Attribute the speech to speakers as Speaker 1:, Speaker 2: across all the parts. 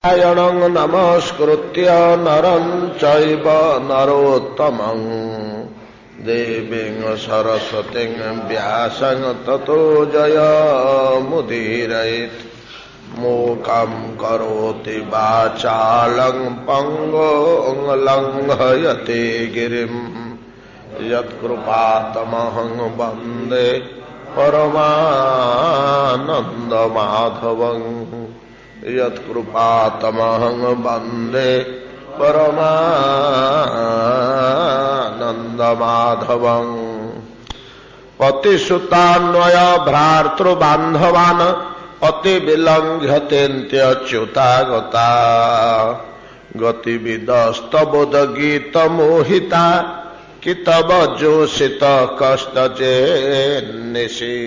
Speaker 1: नारायणं नमस्कृत्य नरं चैव नरोत्तमं देवीं सरस्वतीं व्यासं ततो जयमुदीरयेत् मूकं करोति वाचालं पङ्गुं लङ्घयते गिरिं यत्कृपातमहं वन्दे परमानन्दमाधवम् यत्कृपातमहं वन्दे परमानन्दमाधवम् पतिसुतान्वय भ्रातृबान्धवान् अतिविलङ्घ्यतेऽन्त्यच्युतागता गतिविदस्तबोधगीतमोहिता कितवजोषित कष्टचेन्निशि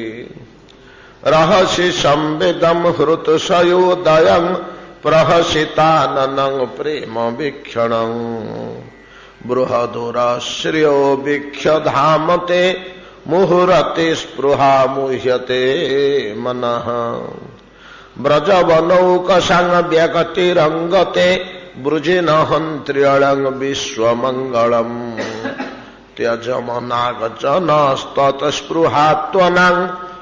Speaker 1: रहसि संविदं हृतसयोदयं प्रहसिताननं प्रेम वीक्षणं बृहदुरश्रियो वीक्ष्यधामते मुहुरति स्पृहा मुह्यते मनः व्रजवनौकसं व्यगतिरङ्गते वृजिनहन्त्र्यलं विश्वमङ्गलम् त्यजमनागचनस्ततस्पृहात्वनं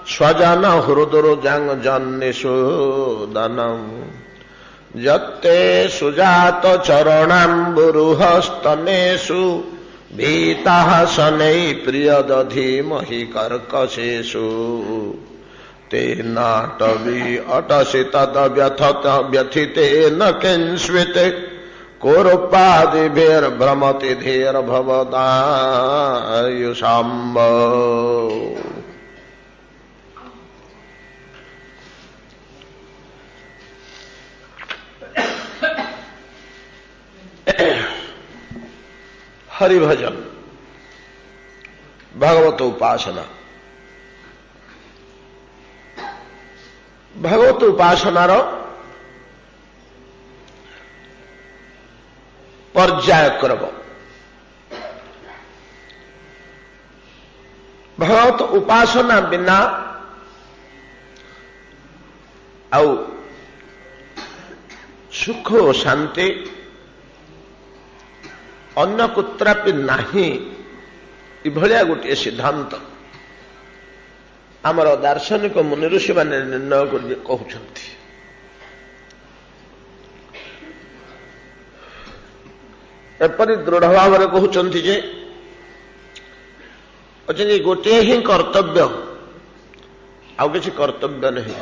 Speaker 1: स्वजन हृदुर्जं जन्निषूदनं यत्ते सुजात चरणाम्बुरुहस्तनेषु भीताः शनैः प्रियदधीमहि कर्कशेषु ते नाटवी अटसि तद्व्यथितेन किंस्वित् कौरपादिभिर्भ्रमति धीर्भवदायुषाम्ब हरिभजन भगवत उपासना। भगवत उपासनार पर्यायक्रम। भगवत उपासना बिना आउ सुख और शांति अन्य कुत्रापि नहीं, इभलिया गोटे सिद्धांत आमर दार्शनिक मुनि ऋषि माने निर्णय कहउछंती। एपरि दृढ़ भाव में कहउछंती जे अच्छे गोटे ही कर्तव्य, आउ किसी कर्तव्य नहीं।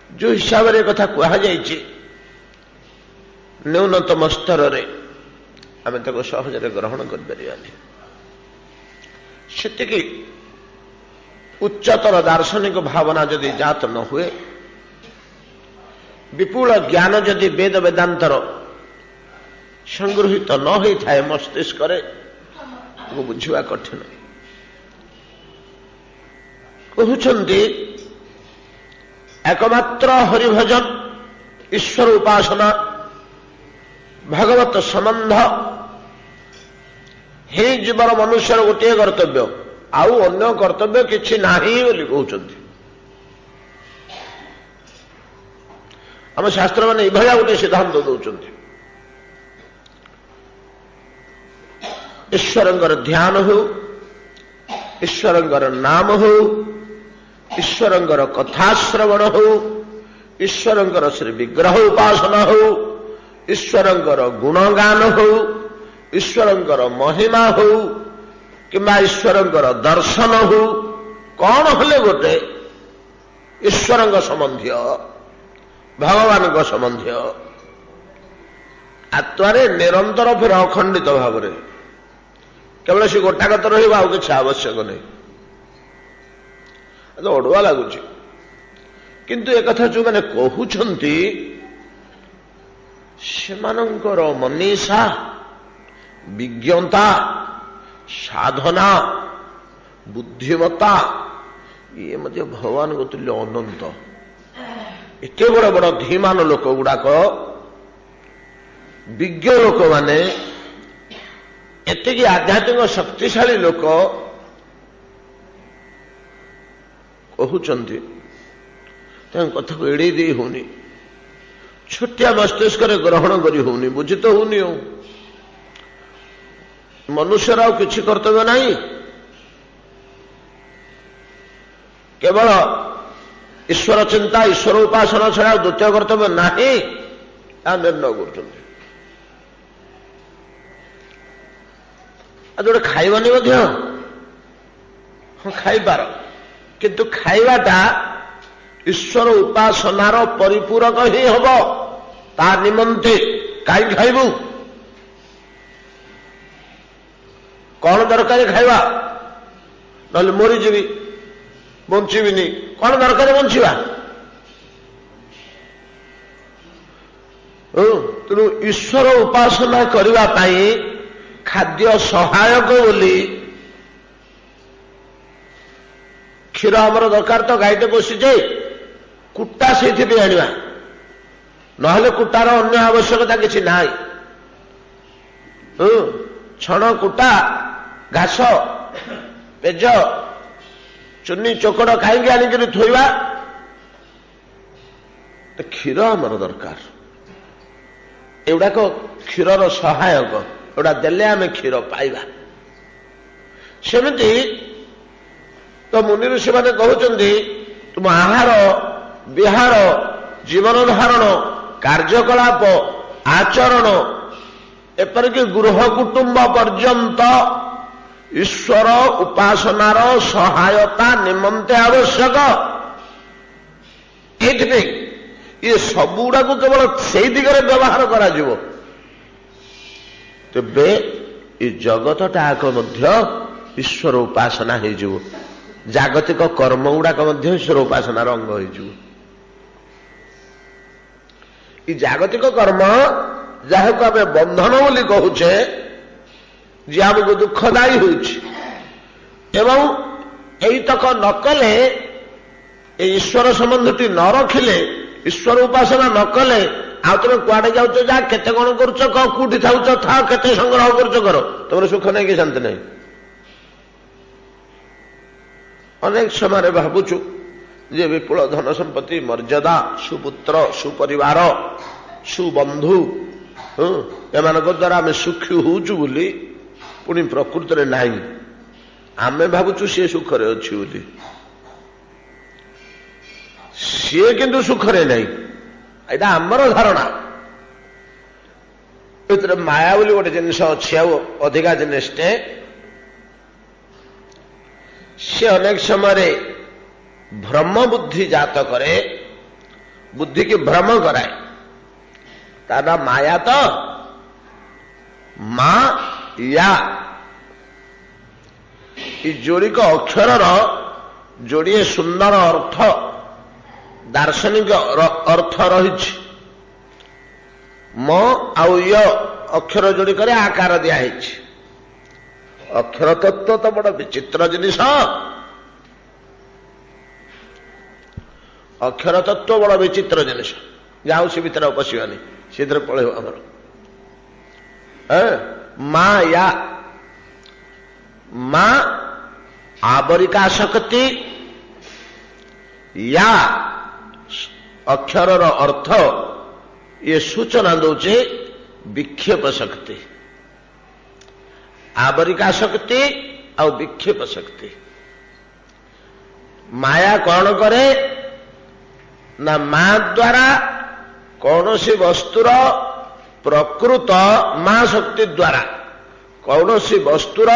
Speaker 1: जो हिसाब से कथा कहा जाइए न्यूनतम स्तर रे आम सहजरे ग्रहण करें, उच्चतर दार्शनिक भावना जदि जात न हुए, विपुल ज्ञान जदि वेद वेदांतर संगृहित न हो थाए मस्तिष्क बुझा कठिन। कहते एकमात्र हरिभजन ईश्वर उपासना भगवत संबंध हे जीवन मनुष्य गोटे कर्तव्य, आउ अन्य कर्तव्य किछि नाही बोली कहउछंती। आम शास्त्र माने इभलिया गोटे सिद्धांत दउछंती। ईश्वरंकर ध्यान हो, ईश्वरंकर नाम हो, ईश्वरंकर कथा श्रवण हो, ईश्वरंकर श्री विग्रह उपासना हो, ईश्वरंकर गुणगान हो, ईश्वरंकर महिमा हो किंबा ईश्वरंकर दर्शन हो, कौन हले गोटे ईश्वरंक संबंधी भगवान संबंधी आत्मारे निरंतर फिर अखंडित भाव में केवल से गोटागत रहा आउ कि आवश्यक नहीं। तो अड़ुआ लगुच किंतु एक कथा जो मैंने कहउछंती सेमानंकर मनीषा विज्ञता साधना बुद्धिमता ये मध्य भगवान को तुल्य अनंत। एते बड़ बड़ धीमान लोक गुड़ाक विज्ञ लोक माने एतिकी आध्यात्मिक शक्तिशाली लोक कहते कथा को एड़े दे होनी ଛୋଟିଆ ମସ୍ତିଷ୍କରେ ଗ୍ରହଣ କରି ହଉନି, ବୁଝି ତ ହଉନି। ଆଉ ମନୁଷ୍ୟର ଆଉ କିଛି କର୍ତ୍ତବ୍ୟ ନାହିଁ, କେବଳ ଈଶ୍ୱର ଚିନ୍ତା, ଈଶ୍ୱର ଉପାସନା ଛଡ଼ା ଆଉ ଦ୍ୱିତୀୟ କର୍ତ୍ତବ୍ୟ ନାହିଁ, ତାହା ନିର୍ଣ୍ଣୟ କରୁଛନ୍ତି। ଆଉ ଯୋଉଟେ ଖାଇବନି ମଧ୍ୟ, ହଁ ଖାଇପାର, କିନ୍ତୁ ଖାଇବାଟା ଈଶ୍ୱର ଉପାସନାର ପରିପୂରକ ହିଁ ହବ। ତା ନିମନ୍ତେ କାହିଁ ଖାଇବୁ? କଣ ଦରକାର ଖାଇବା? ନହେଲେ ମରିଯିବି, ବଞ୍ଚିବିନି, କଣ ଦରକାର ବଞ୍ଚିବା? ତେଣୁ ଈଶ୍ୱର ଉପାସନା କରିବା ପାଇଁ ଖାଦ୍ୟ ସହାୟକ ବୋଲି କ୍ଷୀର ଆମର ଦରକାର। ତ ଗାଈଟେ ବସିଛେ, କୁଟା ସେଇଥିପାଇଁ ଆଣିବା, ନହେଲେ କୁଟାର ଅନ୍ୟ ଆବଶ୍ୟକତା କିଛି ନାହିଁ। ଛଣ, କୁଟା, ଘାସ, ପେଜ, ଚୁନି, ଚୋକଡ଼ କାହିଁକି ଆଣିକରି ଥୋଇବା? କ୍ଷୀର ଆମର ଦରକାର। ଏଗୁଡାକ କ୍ଷୀରର ସହାୟକ, ଏଗୁଡା ଦେଲେ ଆମେ କ୍ଷୀର ପାଇବା। ସେମିତି ତ ମୁନି ଋଷିମାନେ କହୁଛନ୍ତି, ତୁମ ଆହାର, ବିହାର, ଜୀବନ ଧାରଣ, କାର୍ଯ୍ୟକଳାପ, ଆଚରଣ, ଏପରିକି ଗୃହ କୁଟୁମ୍ବ ପର୍ଯ୍ୟନ୍ତ ଈଶ୍ୱର ଉପାସନାର ସହାୟତା ନିମନ୍ତେ ଆବଶ୍ୟକ। ଏଇଥିପାଇଁ ଏ ସବୁଗୁଡାକୁ କେବଳ ସେଇ ଦିଗରେ ବ୍ୟବହାର କରାଯିବ, ତେବେ ଏ ଜଗତଟାକ ମଧ୍ୟ ଈଶ୍ୱର ଉପାସନା ହେଇଯିବ। ଜାଗତିକ କର୍ମ ଗୁଡାକ ମଧ୍ୟ ଈଶ୍ୱର ଉପାସନାର ଅଙ୍ଗ ହେଇଯିବ। ଏ ଜାଗତିକ କର୍ମ ଯାହାକୁ ଆମେ ବନ୍ଧନ ବୋଲି କହୁଛେ, ଯିଏ ଆମକୁ ଦୁଃଖଦାୟୀ ହେଉଛି, ଏବଂ ଏଇତକ ନ କଲେ, ଏଇ ଈଶ୍ୱର ସମ୍ବନ୍ଧଟି ନ ରଖିଲେ, ଈଶ୍ୱର ଉପାସନା ନ କଲେ, ଆଉ ତମେ କୁଆଡେ ଯାଉଛ ଯା, କେତେ କଣ କରୁଛ କହ, କୋଉଠି ଥାଉଛ ଥାଅ, କେତେ ସଂଗ୍ରହ କରୁଛ କର, ତମର ସୁଖ ନାହିଁ କି ଶାନ୍ତି ନାହିଁ। ଅନେକ ସମୟରେ ଭାବୁଛୁ ଯେ ବିପୁଳ ଧନ ସମ୍ପତ୍ତି, ମର୍ଯ୍ୟାଦା, ସୁପୁତ୍ର, ସୁପରିବାର, ସୁବନ୍ଧୁ, ଏମାନଙ୍କ ଦ୍ୱାରା ଆମେ ସୁଖୀ ହଉଛୁ ବୋଲି, ପୁଣି ପ୍ରକୃତରେ ନାହିଁ। ଆମେ ଭାବୁଛୁ ସିଏ ସୁଖରେ ଅଛି ବୋଲି, ସିଏ କିନ୍ତୁ ସୁଖରେ ନାହିଁ। ଏଇଟା ଆମର ଧାରଣା। ଏଥିରେ ମାୟା ବୋଲି ଗୋଟେ ଜିନିଷ ଅଛି, ଆଉ ଅଧିକା ଜିନିଷଟେ। ସେ ଅନେକ ସମୟରେ ଭ୍ରମ ବୁଦ୍ଧି ଜାତ କରେ, ବୁଦ୍ଧିକି ଭ୍ରମ କରାଏ। ତା ନା ମାୟା। ତ ମା ୟା, ଏ ଯୋଡ଼ିକ ଅକ୍ଷରର ଯୋଡ଼ିଏ ସୁନ୍ଦର ଅର୍ଥ, ଦାର୍ଶନିକ ଅର୍ଥ ରହିଛି। ମ ଆଉ ୟ ଅକ୍ଷର ଯୋଡ଼ିକରେ ଆକାର ଦିଆହେଇଛି। ଅକ୍ଷର ତତ୍ତ୍ୱ ତ ବଡ଼ ବିଚିତ୍ର ଜିନିଷ। ଅକ୍ଷର ତତ୍ତ୍ୱ ବଡ଼ ବିଚିତ୍ର ଜିନିଷ, ଯାହା ସେ ଭିତରେ ପଶିବାନି, ସେଥିରେ ପଳେଇବ ଆମର। ମା ୟା, ମା ଆବରିକା ଶକ୍ତି, ୟା ଅକ୍ଷରର ଅର୍ଥ, ଇଏ ସୂଚନା ଦଉଛି ବିକ୍ଷେପ ଶକ୍ତି। ଆବରିକା ଶକ୍ତି ଆଉ ବିକ୍ଷେପ ଶକ୍ତି। ମାୟା କଣ କରେ ନା, ମା ଦ୍ୱାରା କୌଣସି ବସ୍ତୁର ପ୍ରକୃତ, ମା ଶକ୍ତି ଦ୍ୱାରା କୌଣସି ବସ୍ତୁର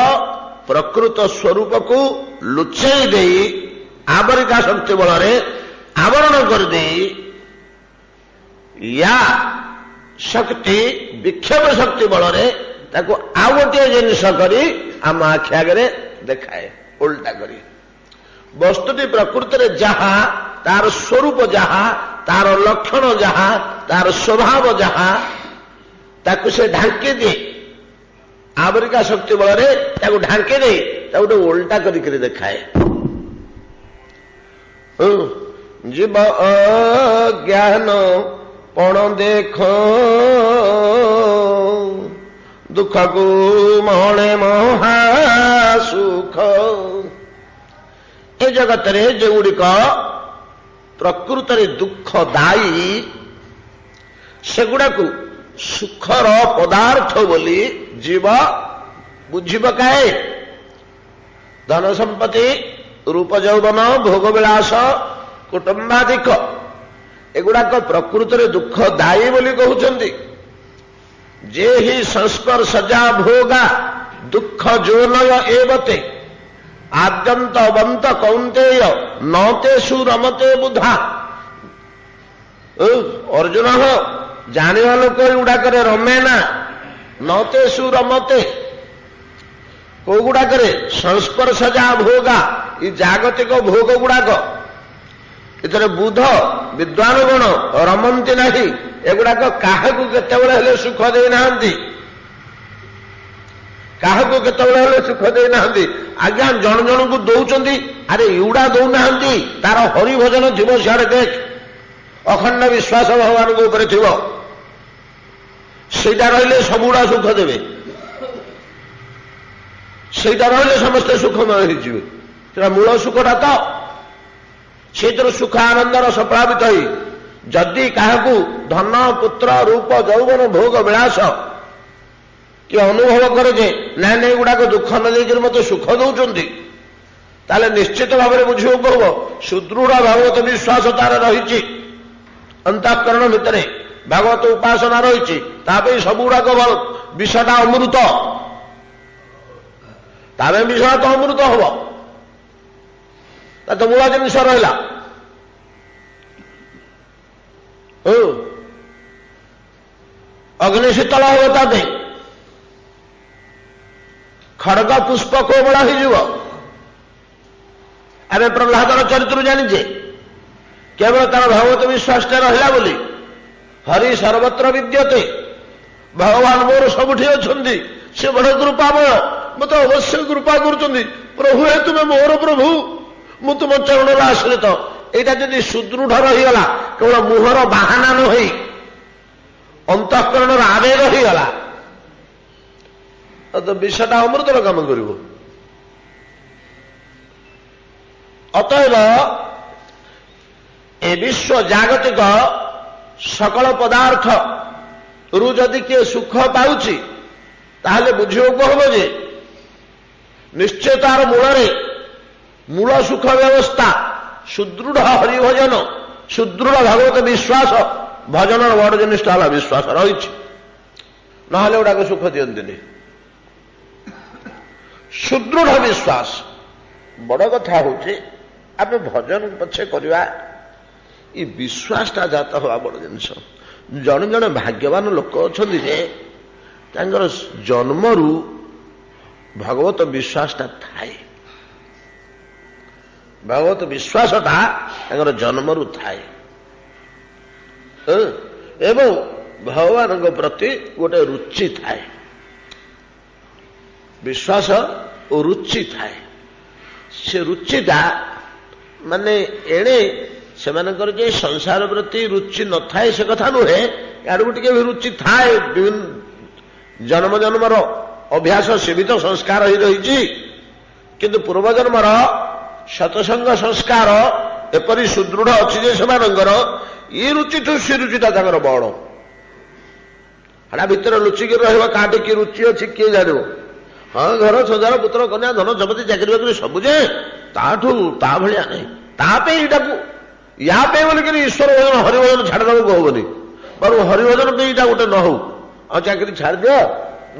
Speaker 1: ପ୍ରକୃତ ସ୍ୱରୂପକୁ ଲୁଚେଇ ଦେଇ, ଆବରିକା ଶକ୍ତି ବଳରେ ଆବରଣ କରିଦେଇ, ୟା ଶକ୍ତି ବିକ୍ଷେପ ଶକ୍ତି ବଳରେ ତାକୁ ଆଉ ଗୋଟିଏ ଜିନିଷ କରି ଆମ ଆଖି ଆଗରେ ଦେଖାଏ, ଓଲଟା କରି। ବସ୍ତୁଟି ପ୍ରକୃତିରେ ଯାହା, ତାର ସ୍ୱରୂପ ଯାହା, ତାର ଲକ୍ଷଣ ଯାହା, ତାର ସ୍ୱଭାବ ଯାହା, ତାକୁ ସେ ଢାଙ୍କି ଦିଏ। ଆବରିକା ଶକ୍ତି ବଳରେ ତାକୁ ଢାଙ୍କି ଦେଇ ତାକୁ ଗୋଟେ ଓଲଟା କରିକି ଦେଖାଏ। ଜୀବ ଜ୍ଞାନ ପଣ ଦେଖ, ଦୁଃଖକୁ ମଣେ ମହା ସୁଖ। ଏ ଜଗତରେ ଯେଉଁଗୁଡ଼ିକ ପ୍ରକୃତରେ ଦୁଃଖଦାୟୀ, ସେଗୁଡାକୁ ସୁଖର ପଦାର୍ଥ ବୋଲି ଜୀବ ବୁଝି ପକାଏ। ଧନ ସମ୍ପତ୍ତି, ରୂପ ଯୌବନ, ଭୋଗ ବିଳାସ, କୁଟୁମ୍ବାଧିକ ଏଗୁଡାକ ପ୍ରକୃତରେ ଦୁଃଖ ଦାୟୀ ବୋଲି କହୁଛନ୍ତି। ଯେ ହି ସଂସ୍ପର୍ଶଜା ଭୋଗା ଦୁଃଖ ଯୋନୟ ଏବତେ ଆଦ୍ୟନ୍ତବନ୍ତ କୌନ୍ତେୟ ନତେଷୁ ରମତେ ବୁଧା। ଅର୍ଜୁନ ଜାଣିବା ଲୋକ ଏଗୁଡାକରେ ରମେ ନା, ନତେଷୁ ରମତେ। କୋଉ ଗୁଡାକରେ? ସଂସ୍ପର୍ଶଜା ଭୋଗା, ଏ ଜାଗତିକ ଭୋଗ ଗୁଡାକ ଏଥିରେ ବୁଧ ବିଦ୍ୱାନ ଗଣ ରମନ୍ତି ନାହିଁ। ଏଗୁଡାକ କାହାକୁ କେତେବେଳେ ହେଲେ ସୁଖ ଦେଇନାହାନ୍ତି, କାହାକୁ କେତେବେଳେ ହେଲେ ସୁଖ ଦେଇନାହାନ୍ତି। ଆଜ୍ଞା ଜଣ ଜଣଙ୍କୁ ଦଉଛନ୍ତି, ଆରେ ଏଗୁଡା ଦଉନାହାନ୍ତି, ତାର ହରିଭଜନ ଥିବ ସିଆଡେ ଦେଖ, ଅଖଣ୍ଡ ବିଶ୍ୱାସ ଭଗବାନଙ୍କ ଉପରେ ଥିବ, ସେଇଟା ରହିଲେ ସବୁଗୁଡା ସୁଖ ଦେବେ, ସେଇଟା ରହିଲେ ସମସ୍ତେ ସୁଖମୟ ହେଇଯିବେ। ସେଟା ମୂଳ ସୁଖଟା ତ, ସେଇଥିରୁ ସୁଖ ଆନନ୍ଦର ସପ୍ଳାବିତ ହେଇ ଯଦି କାହାକୁ ଧନ ପୁତ୍ର ରୂପ ଯୌବନ ଭୋଗ ବିଳାସ କି ଅନୁଭବ କରେ ଯେ ନାଇଁ ନାଇଁ ଗୁଡାକ ଦୁଃଖ ନ ଦେଇକରି ମୋତେ ସୁଖ ଦଉଛନ୍ତି, ତାହେଲେ ନିଶ୍ଚିତ ଭାବରେ ବୁଝିବାକୁ ପଡ଼ିବ ସୁଦୃଢ ଭାଗବତ ବିଶ୍ୱାସ ତାର ରହିଛି, ଅନ୍ତଃକରଣ ଭିତରେ ଭାଗବତ ଉପାସନା ରହିଛି। ତା ପାଇଁ ସବୁଗୁଡାକ ବିଷଟା ଅମୃତ, ତା ପାଇଁ ବିଷଟା ତ ଅମୃତ ହବ, ତା ତ ମୂଳ ଜିନିଷ ରହିଲା। ଅଗ୍ନି ଶୀତଳ ହବ ତା ପାଇଁ, ଖଡଗ ପୁଷ୍ପ କୋମଳ ହେଇଯିବ। ଆମେ ପ୍ରହ୍ଲାଦର ଚରିତ୍ର ଜାଣିଛେ, କେବଳ ତାର ଭଗବତ ବିଶ୍ୱାସଟା ରହିଲା ବୋଲି। ହରି ସର୍ବତ୍ର ବିଦ୍ୟତେ, ଭଗବାନ ମୋର ସବୁଠି ଅଛନ୍ତି, ସେ ବଡ଼ କୃପାମୟ, ମୋତେ ଅବଶ୍ୟ କୃପା କରୁଛନ୍ତି। ପ୍ରଭୁ ହେ ତୁମେ ମୋର ପ୍ରଭୁ, ମୁଁ ତୁମ ଚରଣର ଆଶ୍ରିତ। ଏଇଟା ଯଦି ସୁଦୃଢ ରହିଗଲା, କେବଳ ମୁହଁର ବାହାନା ନ ହୋଇ ଅନ୍ତଃକରଣର ଆବେଗ ହେଇଗଲା, ତ ବିଷଟା ଅମୃତର କାମ କରିବ। ଅତଏବ ଏ ବିଶ୍ୱ ଜାଗତିକ ସକଳ ପଦାର୍ଥରୁ ଯଦି କିଏ ସୁଖ ପାଉଛି, ତାହେଲେ ବୁଝିବାକୁ ହବ ଯେ ନିଶ୍ଚୟ ତାର ମୂଳରେ ମୂଳ ସୁଖ ବ୍ୟବସ୍ଥା ସୁଦୃଢ ହରିଭଜନ, ସୁଦୃଢ ଭାଗବତ ବିଶ୍ୱାସ, ଭଜନର ବଡ଼ ଜିନିଷଟା ହେଲା ବିଶ୍ୱାସ ରହିଛି, ନହେଲେ ଗୁଡାକ ସୁଖ ଦିଅନ୍ତିନି। ସୁଦୃଢ ବିଶ୍ୱାସ ବଡ଼ କଥା ହଉଛି, ଆମେ ଭଜନ ପଛେ କରିବା, ଏ ବିଶ୍ୱାସଟା ଜାତ ହେବା ବଡ଼ ଜିନିଷ। ଜଣେ ଜଣେ ଭାଗ୍ୟବାନ ଲୋକ ଅଛନ୍ତି ଯେ ତାଙ୍କର ଜନ୍ମରୁ ଭଗବତ ବିଶ୍ୱାସଟା ଥାଏ, ଭଗବତ ବିଶ୍ୱାସଟା ତାଙ୍କର ଜନ୍ମରୁ ଥାଏ, ଏବଂ ଭଗବାନଙ୍କ ପ୍ରତି ଗୋଟେ ରୁଚି ଥାଏ, ବିଶ୍ୱାସ ଓ ରୁଚି ଥାଏ। ସେ ରୁଚିଟା ମାନେ ଏଣେ ସେମାନଙ୍କର ଯେ ସଂସାର ପ୍ରତି ରୁଚି ନଥାଏ ସେ କଥା ନୁହେଁ, ଆଡ଼କୁ ଟିକେ ରୁଚି ଥାଏ, ବିଭିନ୍ନ ଜନ୍ମ ଜନ୍ମର ଅଭ୍ୟାସ ସୀମିତ ସଂସ୍କାର ହେଇ ରହିଛି, କିନ୍ତୁ ପୂର୍ବଜନ୍ମର ସତସଙ୍ଗ ସଂସ୍କାର ଏପରି ସୁଦୃଢ ଅଛି ଯେ ସେମାନଙ୍କର ଏ ରୁଚିଠୁ ସେ ରୁଚିଟା ତାଙ୍କର ବଡ଼। ହେଟା ଭିତରେ ଲୁଚିକି ରହିବ, କାହାଠି କି ରୁଚି ଅଛି କିଏ ଜାଣିବ? ହଁ ଘର ସଂସାର ପୁତ୍ର କନ୍ୟା ଧନ ସମ୍ପତ୍ତି ଚାକିରି ବାକିରି ସବୁ, ଯେ ତାଠୁ ତା ଭଳିଆ ନାହିଁ। ତା ପାଇଁ ଏଇଟାକୁ ୟା ପାଇଁ ବୋଲିକରି ଈଶ୍ୱର ଭଜନ ହରିଭଜନ ଛାଡ଼ିଦେବାକୁ ହବନି, ବରଂ ହରିଭଜନ ପାଇଁ ଏଇଟା ଗୋଟେ ନ ହଉ, ଆଉ ଚାକିରି ଛାଡ଼ିଦିଅ,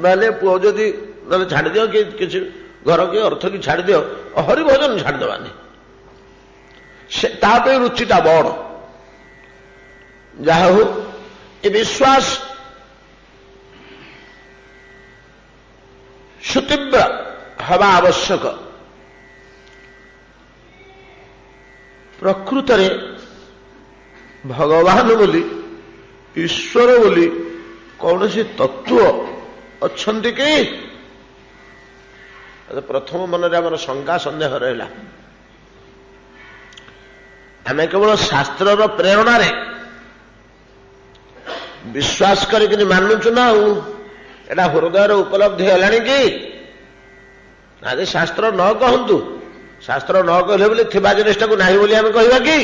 Speaker 1: ନହେଲେ ପୁଅ ଯଦି ନହେଲେ ଛାଡ଼ିଦିଅ, କି କିଛି ଘର କି ଅର୍ଥ କି ଛାଡ଼ିଦିଅ, ହରିଭଜନ ଛାଡ଼ିଦେବାନି। ସେ ତା ପାଇଁ ରୁଚିଟା ବଡ଼। ଯାହା ହଉ ଏ ବିଶ୍ୱାସ ସୁତୀବ୍ର ହେବା ଆବଶ୍ୟକ। ପ୍ରକୃତରେ ଭଗବାନ ବୋଲି, ଈଶ୍ୱର ବୋଲି କୌଣସି ତତ୍ତ୍ୱ ଅଛନ୍ତି କି? ପ୍ରଥମ ମନରେ ଆମର ଶଙ୍କା ସନ୍ଦେହ ରହିଲା। ଆମେ କେବଳ ଶାସ୍ତ୍ରର ପ୍ରେରଣାରେ ବିଶ୍ୱାସ କରିକି ମାନୁଛୁ ନା, ଆଉ ଏଟା ହୃଦୟର ଉପଲବ୍ଧି ହେଲାଣି କି? ଆଜି ଶାସ୍ତ୍ର ନ କହନ୍ତୁ, ଶାସ୍ତ୍ର ନ କହିଲେ ବୋଲି ଥିବା ଜିନିଷଟାକୁ ନାହିଁ ବୋଲି ଆମେ କହିବା କି?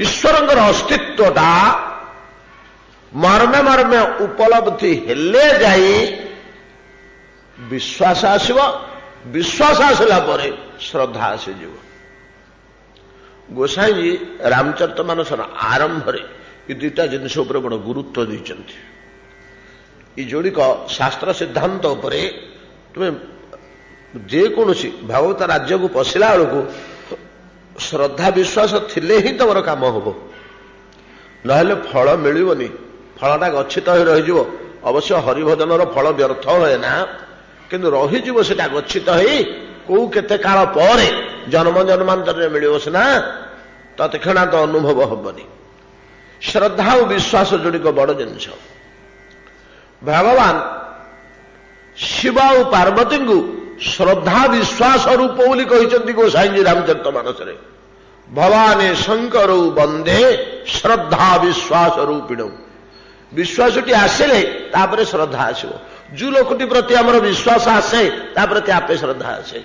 Speaker 1: ଈଶ୍ୱରଙ୍କର ଅସ୍ତିତ୍ୱଟା मर्मे मर्मे उपलब्धि हेले जाई विश्वास आसिब, विश्वास आसला परे श्रद्धा आसीजिव। गोसाई जी रामचरितमानसर आरंभ ये दुईटा जिनिष उपर बड़ गुरुत्व देइचंती। ये जोड़िक शास्त्र सिद्धांत उपरे तुम्हें जेकोसी भागवत राज्य को पशिला बेलू श्रद्धा विश्वास थिले ही तुम काम हम, नहले फल मिलबनी, फलटा गच्छित हो रही। अवश्य हरिभजनर फल व्यर्थ हुए ना, किंतु रही सेटा गच्छित हो कौ केते काल पर जन्म जन्मांतर मिल सीना तत्क्षणात अनुभव हबनी। श्रद्धा और विश्वास जोड़िक बड़ जिनिष। भगवान शिव और पार्वती को श्रद्धा विश्वास रूप बोली कहते गोसाई जी रामचरितमानस रे। भवाने शंकर वंदे श्रद्धा विश्वास रूपिण। विश्वासटी आसिले तापर श्रद्धा आसो। जो लोकटी प्रति आमर विश्वास आसे ता प्रति आपे श्रद्धा आसे।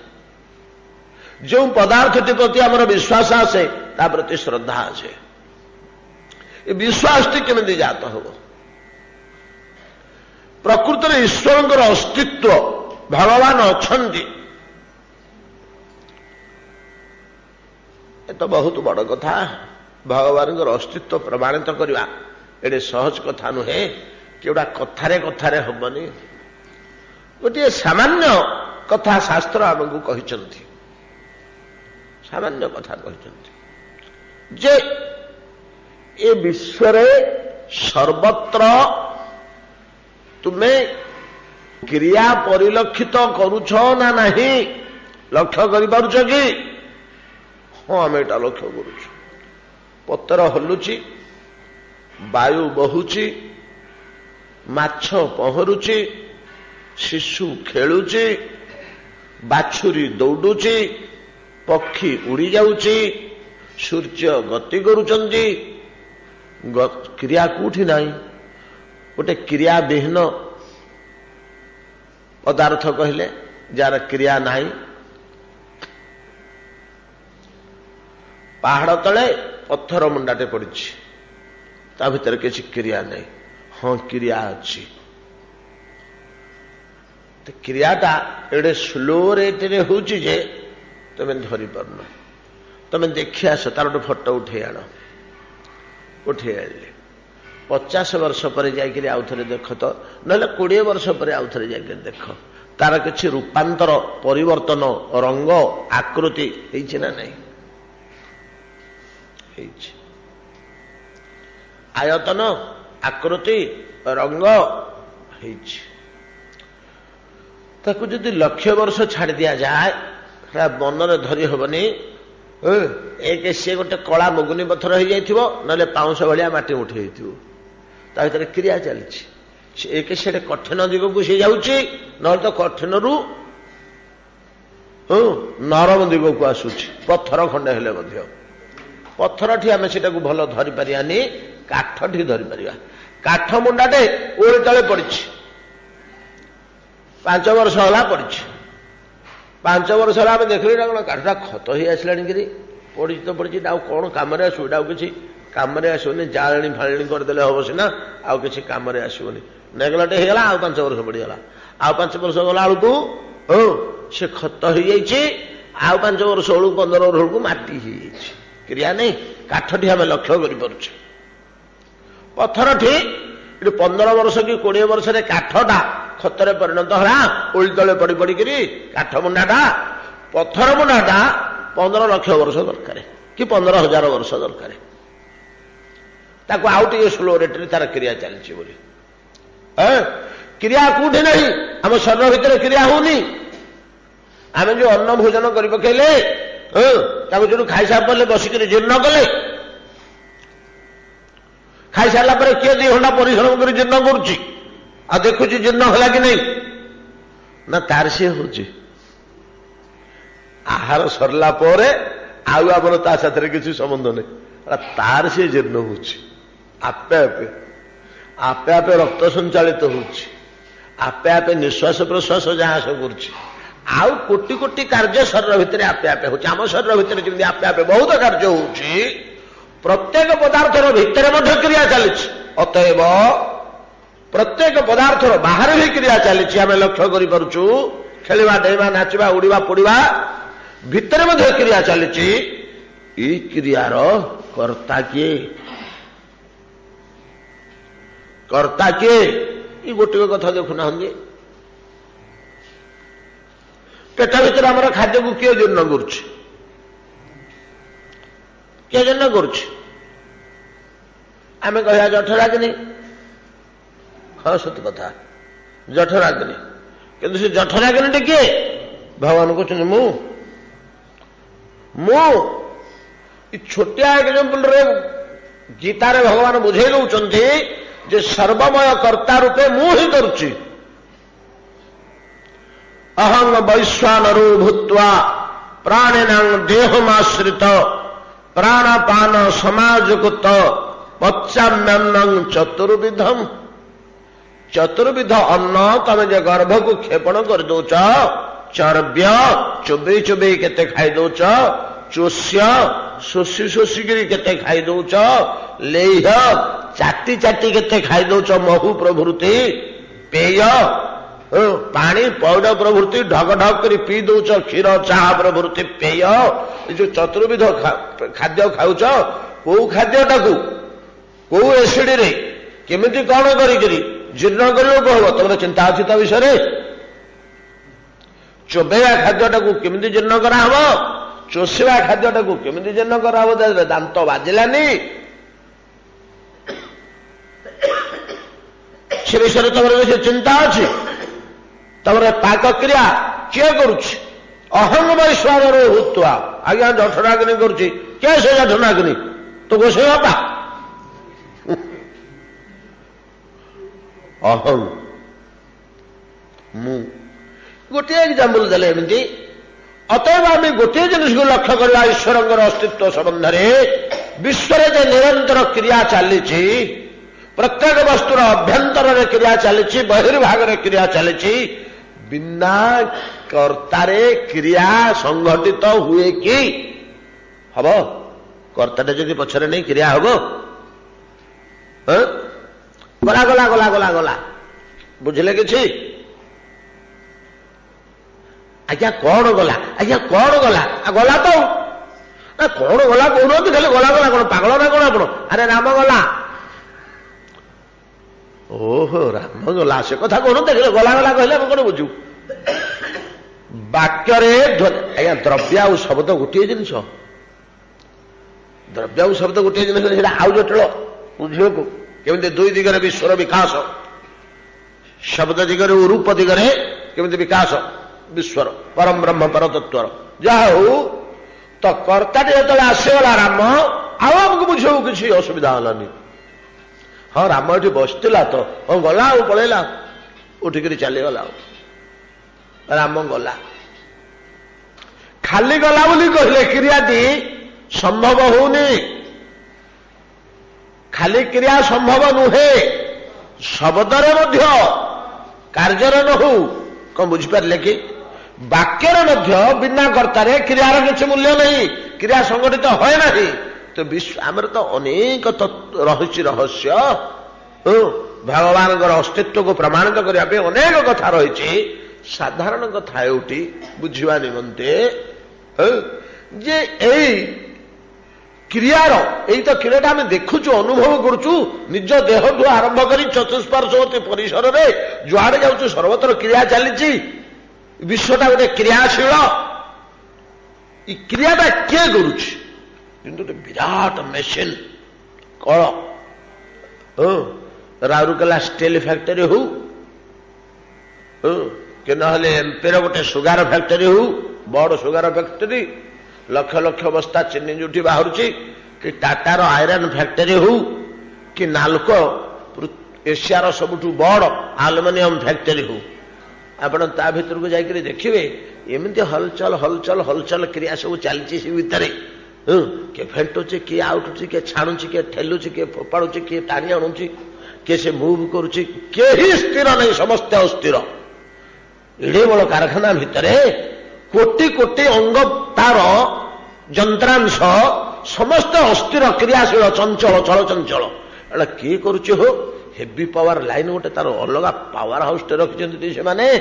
Speaker 1: जो पदार्थटी प्रति आमर विश्वास आसे ता प्रति श्रद्धा आसे। ये विश्वासटी केमिति जात हो? प्रकृत में ईश्वर अस्तित्व भगवान अच्छंती ये तो बहुत बड़ कथा। भगवान अस्तित्व प्रमाणित करवा एडे सहज कथा नुहे कि गोटा कथारे कथारे हबनी। गोटे सामान्य कथा शास्त्र आमको कहते, सामान्य कथा कहते जे ए विश्व सर्वत्र तुम्हें क्रिया परिलक्षित करुछ ना नहीं लक्ष्य करिपारुछ कि? हाँ आम एटा लक्ष्य करुछ। पत्र हलुची, वायु बहुची, माछ पहरुची, शिशु खेलुची, बाछुरी दौड़ुची, पक्षी उड़ी जाउची, सूर्य गति करुचंती। क्रिया कोठी नहीं। गोटे क्रिया विहीन पदार्थ कहले जार क्रिया नहीं। पहाड़ तले पत्थर मुंडाटे पड़ी ता भीतर किसी क्रिया नहीं। हाँ क्रिया अच्छी। तो क्रियाटा एडे स्लो रेट रे होची जे तुम धरी पारन। तुम देखी आस तार गोटे फटो उठे आण। उठे आने 50 वर्ष पर जाकर आउ थे देख तो ना 20 वर्ष पर आउ थे जाकर देख तार किसी रूपांतर परिवर्तन रंग आकृति है ना नहीं? आयतन आकृति रंग ताकू जदि लक्ष वर्ष छाड़ दिया जाए मनरे धरी हबनी। एक सी गोटे कला मुगुनी पथर हो जाइथिबो नले पाउंस भलिया माटी उठी जाइथिबो ता भीतर क्रिया चलछि। एक से कठिन दिग को सी जाउछि न तो कठिन रु नरम दिग को आसुछि। पत्थर खंडे हेले मध्य पत्थर ठी आमे सेटा को भलो धरि परियानी, काठ ठी धरि परिया। काठ मुंडाटे ओळी तळे पड़िछि 5 वर्ष होला पड़िछि। 5 वर्ष होला आमे देखली ना काठटा खत ही आसलानी कि पड़ी तो पड़ी कौन कम आसो किसी कम आसोनी जाणी फाणी करदे हम सीना आउ किसी कम आसोनी नेगलटे होगा आउ 5 वर्ष बढ़ीगला आउ 5 वर्ष गला बेलू से खत हो जाइए आउ 5 वर्ष बेलू 15 वर्ष बेलू माटी हो क्रिया नहीं। काठटी आम लक्ष्य कर पत्थरटी 15 वर्ष कि 20 वर्ष काठटा खतरे परिणत होला ओली तले पड़ी पड़ी काठ मुंडाटा पत्थर मुंडाटा 15 लाख वर्ष दरकार कि 15,000 वर्ष दरकार ताको आउ टे स्लो रेट तार क्रिया चलती बोली। क्रिया कोठी नहीं आम शरीर भितर क्रिया होनी। आम जो अन्न भोजन कर पकेले जो खाई सारे बसिक जीर्ण कले खाई सारा पर किए 2 घंटा परिश्रम कर जीर्ण करुच्ची आ देखुची जीर्ण होला कि नहीं ना तार सी हो आहार सरला परे आउ आमर ता साथे किसी संबंध नहीं तार सी जीर्ण हो आपे आपे आपे आपे रक्त संचालित होची आपे आपे निश्वास प्रश्वास जहाँ सब कर आउ कोटि कोटि कार्य शरीर भितर आपे आपे होची। आम शरीर भितर जमी आपे आपे बहुत कार्य होची प्रत्येक पदार्थर भितर क्रिया चली ଅତଏବ ପ୍ରତ୍ୟେକ ପଦାର୍ଥର ବାହାରେ ବି କ୍ରିୟା ଚାଲିଛି, ଆମେ ଲକ୍ଷ୍ୟ କରିପାରୁଛୁ। ଖେଳିବା, ଡେଇବା, ନାଚିବା, ଉଡ଼ିବା, ପୋଡ଼ିବା ଭିତରେ ମଧ୍ୟ କ୍ରିୟା ଚାଲିଛି। ଏଇ କ୍ରିୟାର କର୍ତ୍ତା କିଏ? କର୍ତ୍ତା କିଏ? ଏ ଗୋଟିଏ କଥା ଦେଖୁନାହାନ୍ତି, ପେଟ ଭିତରେ ଆମର ଖାଦ୍ୟକୁ କିଏ ଜୀର୍ଣ୍ଣ କରୁଛି? କିଏ ଜୀର୍ଣ୍ଣ କରୁଛି? ଆମେ କହିବା ଜଠରାଗ୍ନି। ହଁ, ସତ କଥା, ଜଠରାଗ୍ନି। କିନ୍ତୁ ସେ ଜଠରାଗ୍ନିଟି କିଏ? ଭଗବାନ କହୁଛନ୍ତି ମୁଁ। ଏ ଛୋଟିଆ ଏକ୍ସାମ୍ପଲରେ ଗୀତାରେ ଭଗବାନ ବୁଝେଇ ଦେଉଛନ୍ତି ଯେ ସର୍ବମୟ କର୍ତ୍ତା ରୂପେ ମୁଁ ହିଁ କରୁଛି। ଅହଂ ବୈଶ୍ୱାନରୋ ଭୂତ୍ୱା ପ୍ରାଣିନାଂ ଦେହମାଶ୍ରିତ ପ୍ରାଣପାନ ସମାଜକୃତ ପଚାମ୍ୟନ୍ନଂ ଚତୁର୍ବିଧମ୍। ଚତୁର୍ବିଧ ଅନ୍ନ ତମେ ଯେ ଗର୍ଭକୁ କ୍ଷେପଣ କରିଦଉଛ, ଚର୍ବ୍ୟ ଚୋବେଇ ଚୋବେଇ କେତେ ଖାଇଦଉଛ, ଚୋଷ୍ୟ ଶୋଷି ଶୋଷିକିରି କେତେ ଖାଇଦଉଛ, ଲେହ୍ୟ ଚାଟି ଚାଟି କେତେ ଖାଇଦଉଛ, ମହୁ ପ୍ରଭୃତି, ପେୟ ପାଣି ପଇଡ଼ ପ୍ରଭୃତି ଢଗ ଢଗ କରି ପିଇ ଦଉଛ, କ୍ଷୀର ଚାହା ପ୍ରଭୃତି ପେୟ। ଏ ଯୋଉ ଚତୁର୍ବିଧ ଖାଦ୍ୟ ଖାଉଛ, କୋଉ ଖାଦ୍ୟଟାକୁ କୋଉ ଏସିଡରେ କେମିତି କଣ କରିକିରି ଜୀର୍ଣ୍ଣ କରିବାକୁ ହବ ତମର ଚିନ୍ତା ଅଛି ତା ବିଷୟରେ? ଚୋବେଇବା ଖାଦ୍ୟଟାକୁ କେମିତି ଜୀର୍ଣ୍ଣ କରାହବ, ଚୋଷିବା ଖାଦ୍ୟଟାକୁ କେମିତି ଜୀର୍ଣ୍ଣ କରାହବ, ଦାନ୍ତ ବାଜିଲାନି, ସେ ବିଷୟରେ ତମର କିଛି ଚିନ୍ତା ଅଛି? ତମର ପାକ କ୍ରିୟା କିଏ କରୁଛି? ଅହଂ ବୈଶ୍ୱାନରୋ ଭୂତ୍ୱା। ଆଜ୍ଞା ଜଠରାଗ୍ନି କରୁଛି। କିଏ ସେ ଜଠରାଗ୍ନି? ତୁ ଗୋସେଇ ବାପା। ଅହଂ, ମୁଁ। ଗୋଟିଏ ଏକ୍ସାମ୍ପଲ ଦେଲେ ଏମିତି। ଅତଏବ ଆମେ ଗୋଟିଏ ଜିନିଷକୁ ଲକ୍ଷ୍ୟ କରିବା ଈଶ୍ୱରଙ୍କର ଅସ୍ତିତ୍ୱ ସମ୍ବନ୍ଧରେ। ବିଶ୍ୱରେ ଯେ ନିରନ୍ତର କ୍ରିୟା ଚାଲିଛି, ପ୍ରତ୍ୟେକ ବସ୍ତୁର ଅଭ୍ୟନ୍ତରରେ କ୍ରିୟା ଚାଲିଛି, ବହିର୍ଭାଗରେ କ୍ରିୟା ଚାଲିଛି, ବିନା କର୍ତ୍ତାରେ କ୍ରିୟା ସଂଘଟିତ ହୁଏ କି? ହବ? କର୍ତ୍ତାଟା ଯଦି ପଛରେ ନେଇ କ୍ରିୟା ହବ? ଗଲା ଗଲା ଗଲା ଗଲା ଗଲା, ବୁଝିଲେ କିଛି? ଆଜ୍ଞା କଣ ଗଲା? ଆଜ୍ଞା କଣ ଗଲା? ଗଲା ତ ନା କଣ ଗଲା କହୁନାହାନ୍ତି, ଖାଲି ଗଲା ଗଲା କଣ? ପାଗଳ ନା କଣ ଆପଣ? ଆରେ ରାମ ଗଲା। ଓହୋ, ରାମ ଗଲା ସେ କଥା କହୁନ, ଦେଖିଲେ ଗଲା ଗଲା କହିଲେ ଆମେ କଣ ବୁଝୁ? ବାକ୍ୟରେ ଆଜ୍ଞା ଦ୍ରବ୍ୟ ଆଉ ଶବ୍ଦ ଗୋଟିଏ ଜିନିଷ। ଦ୍ରବ୍ୟ ଆଉ ଶବ୍ଦ ଗୋଟିଏ ଜିନିଷ, ସେଇଟା ଆଉ ଜଟିଳ ବୁଝିବାକୁ। କେମିତି ଦୁଇ ଦିଗରେ ବିଶ୍ୱର ବିକାଶ, ଶବ୍ଦ ଦିଗରେ ଓ ରୂପ ଦିଗରେ କେମିତି ବିକାଶ ବିଶ୍ୱର ପରମ ବ୍ରହ୍ମ ପର ତତ୍ୱର। ଯାହା ହଉ, ତ କର୍ତ୍ତାଟି ଯେତେବେଳେ ଆସିଗଲା ରାମ, ଆଉ ଆମକୁ ବୁଝିବାକୁ କିଛି ଅସୁବିଧା ହେଲାନି। ହଁ, ରାମ ଏଠି ବସିଥିଲା ତ, ହଁ ଗଲା ଆଉ ପଳେଇଲା, ଉଠିକିରି ଚାଲିଗଲା। ଆଉ ରାମ ଗଲା, ଖାଲି ଗଲା ବୋଲି କହିଲେ କ୍ରିୟାଟି ସମ୍ଭବ ହଉନି। ଖାଲି କ୍ରିୟା ସମ୍ଭବ ନୁହେଁ, ଶବ୍ଦରେ ମଧ୍ୟ କାର୍ଯ୍ୟରେ ନ ହଉ। କଣ ବୁଝିପାରିଲେ କି? ବାକ୍ୟରେ ମଧ୍ୟ ବିନା କର୍ତ୍ତାରେ କ୍ରିୟାର କିଛି ମୂଲ୍ୟ ନାହିଁ, କ୍ରିୟା ସଂଗଠିତ ହୁଏ ନାହିଁ। ତ ଆମର ତ ଅନେକ ରହିଛି ରହସ୍ୟ। ଭଗବାନଙ୍କର ଅସ୍ତିତ୍ୱକୁ ପ୍ରମାଣିତ କରିବା ପାଇଁ ଅନେକ କଥା ରହିଛି। ସାଧାରଣ କଥା ଏଉଟି ବୁଝିବା ନିମନ୍ତେ ଯେ ଏଇ କ୍ରିୟାର, ଏଇ ତ କ୍ରିୟାଟା ଆମେ ଦେଖୁଛୁ, ଅନୁଭବ କରୁଛୁ, ନିଜ ଦେହଠୁ ଆରମ୍ଭ କରି ଚତୁଷ୍ପାର୍ଶ୍ୱବର୍ତ୍ତୀ ପରିସରରେ ଯୁଆଡେ ଯାଉଛୁ ସର୍ବତ୍ର କ୍ରିୟା ଚାଲିଛି। ବିଶ୍ୱଟା ଗୋଟେ କ୍ରିୟାଶୀଳ। ଏ କ୍ରିୟାଟା କିଏ କରୁଛି? କିନ୍ତୁ ଗୋଟେ ବିରାଟ ମେସିନ, କଳ, ରାଉରକେଲା ଷ୍ଟିଲ୍ ଫ୍ୟାକ୍ଟରୀ ହଉ, କି ନହେଲେ ଏମ୍ପିର ଗୋଟେ ସୁଗାର ଫ୍ୟାକ୍ଟରୀ ହଉ, ବଡ ସୁଗାର ଫ୍ୟାକ୍ଟରୀ, ଲକ୍ଷ ଲକ୍ଷ ବସ୍ତା ଚିନି ଯୋଉଠି ବାହାରୁଛି, କି ଟାଟାର ଆଇରନ୍ ଫ୍ୟାକ୍ଟରୀ ହଉ, କି ନାଲକୋ ଏସିଆର ସବୁଠୁ ବଡ ଆଲୁମିନିୟମ ଫ୍ୟାକ୍ଟରୀ ହଉ, ଆପଣ ତା ଭିତରକୁ ଯାଇକରି ଦେଖିବେ ଏମିତି ହଲଚଲ ହଲଚଲ ହଲଚଲ କ୍ରିୟା ସବୁ ଚାଲିଛି ସେ ଭିତରେ। କିଏ ଫେଣ୍ଟୁଛି, କିଏ ଆଉଟୁଛି, କିଏ ଛାଣୁଛି, କିଏ ଠେଲୁଛି, କିଏ ଫୋପାଡୁଛି, କିଏ ଟାଣି ଆଣୁଛି, କିଏ ସେ ମୁଭ କରୁଛି, କେହି ସ୍ଥିର ନାହିଁ, ସମସ୍ତେ ଅସ୍ଥିର। ଏଡେ ବଡ କାରଖାନା ଭିତରେ କୋଟି କୋଟି ଅଙ୍ଗ, ତାର ଯନ୍ତ୍ରାଂଶ ସମସ୍ତେ ଅସ୍ଥିର, କ୍ରିୟାଶୀଳ, ଚଞ୍ଚଳ, ଚଳଚଞ୍ଚଳ। एटा किए करुचे हो हेवी पावर लाइन गोटे तार अलग पावर हाउस टे रखिंट से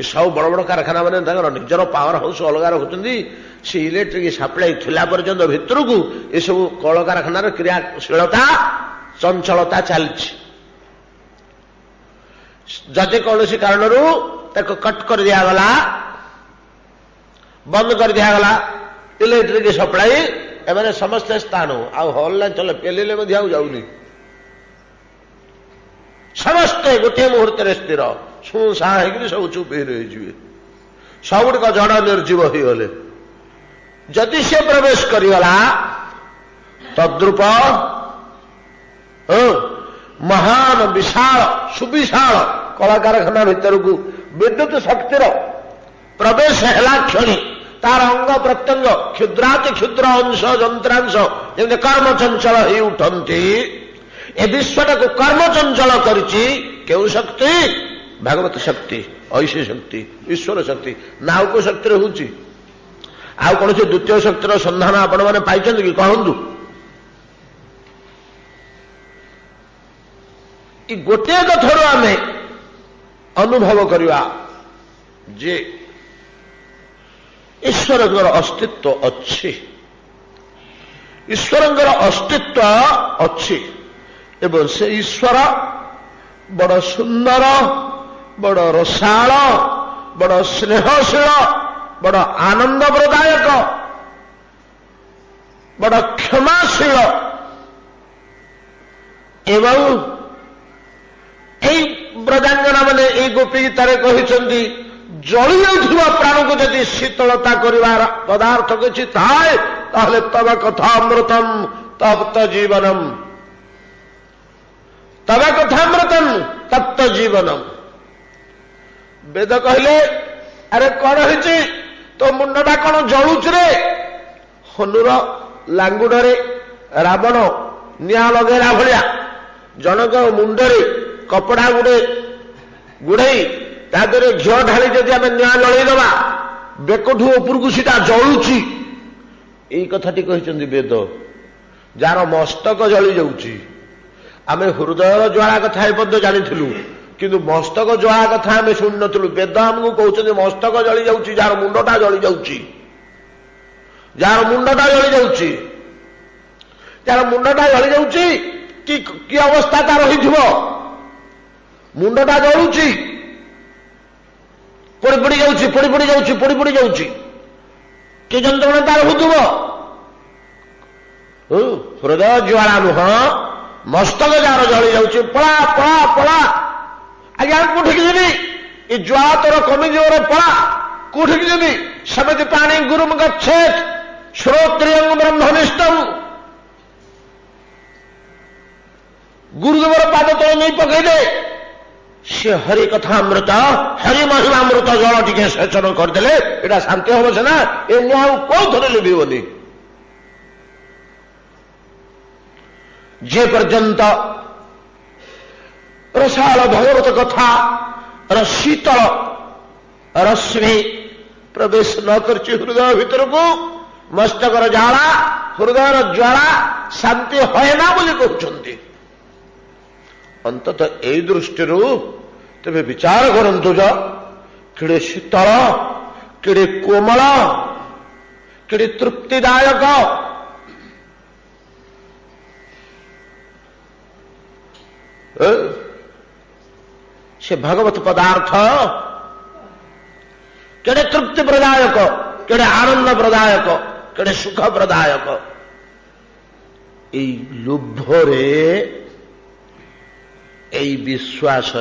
Speaker 1: सब बड़ बड़ कारखाना मैंने निजर पावर हाउस अलग रखुच्च से इलेक्ट्रिक सप्लाई थिला पर्यंत भितर को ये सब कल कारखानार क्रियाशीलता चंचलता चलती जदि कौन कारण कट कर दिगला बंद कर दिगला इलेक्ट्रिक सप्लाई एम समस्ते स्थान आल चल पेलिले जाऊनी समस्ते गोटे मुहूर्त स्थिर सुसा सब चुप ही रही सबुक जड़ निर्जीव हो गले जदि से प्रवेश करगला तद्रूप महान विशाल सुविशाल कला कारखाना भितर को विद्युत शक्तिर प्रवेश है क्षणी तार अंग प्रत्यंग क्षुद्राति क्षुद्र अंश जंत्रांश जमी कर्म चंचल ही उठती ए विश्वटा को कर्म चंचल करिछि केउ शक्ति भागवत शक्ति ऐसी शक्ति ईश्वर शक्ति ना को शक्ति होची आउ कौन से द्वितीय शक्तिर संधान आपण मैंने पाइछन्ति कि कहंतु गोटे कथर आम अनुभव करवा जे ईश्वर अस्तित्व अच्छी ईश्वर अस्तित्व अच्छी एवं से ईश्वर बड़ सुंदर बड़ रसाल बड़ स्नेहशील बड़ आनंद प्रदायक बड़ क्षमाशील एवं ब्रजांगना मैंने ये गोपी गीतार कहते जली जाऊा प्राण को यदि शीतलता कर पदार्थ किसी थाए ताहले तव कथामृतम तप्त जीवनम तव कथामृतम तप्त जीवनम वेद कहले अरे कौन है तो मुंडा कौन जलुच रे हनुर लांगुड़े रावण निआ लगेला भाया जनक मुंडरे कपड़ा गुड़े गुड़ई तादरे घी ढाली जदि आम निआ जलईदबा बेकठू उपरकू सीटा जलुची यही कथाटी कहते वेद जार मस्तक जली जाऊँगी आम हृदय ज्वाला कथा एपद जानी किंतु मस्तक ज्वाला कथा आम शुणी नु वेद आमको कहते मस्तक जली जाऊँगी जार मुंडटा जली जाऊँगी जार मुंडटा जली जाऊँगी जार मुंडटा जली जाऊँगी कि अवस्था तार हो मुंडटा जलुची पोड़ी पोड़ी जाऊँगी पोड़ी पोड़ी जाऊँगी पोड़ी पोड़ी जाऊँगी कि जंत्रणा तार हो हृदय ज्वाला नुह मस्तक जार जली जाऊँगी पला पला पला आज्ञा कौटिक जी ये ज्वाला तोर कमिजोर पला कौटिक जी समिति पाणी गुरुम गच्छेत श्रोत्रियं ब्रह्मनिष्ठम गुरुदेवर पाद तले नहीं पकईदे से हरि कथामृत हरि महिमामृत जल टिके सेचन करदे एटा शांति हम से ना ये निआ कौ थे लिभोनी जे पर्यंत रसाल भगवत कथा शीतल रश्मि प्रवेश न कर हृदय भीतर को मस्तकर ज्वाला हृदय ज्वाला शांति है ना बोली कहते अंततः यही दृष्टि तेरे विचार करंतु किड़े शीतल किड़े कोमल किड़े तृप्तिदायक से भगवत पदार्थ केड़े तृप्ति प्रदायक केड़े आनंद प्रदायक केड़े सुख प्रदायक लोभरे यही विश्वास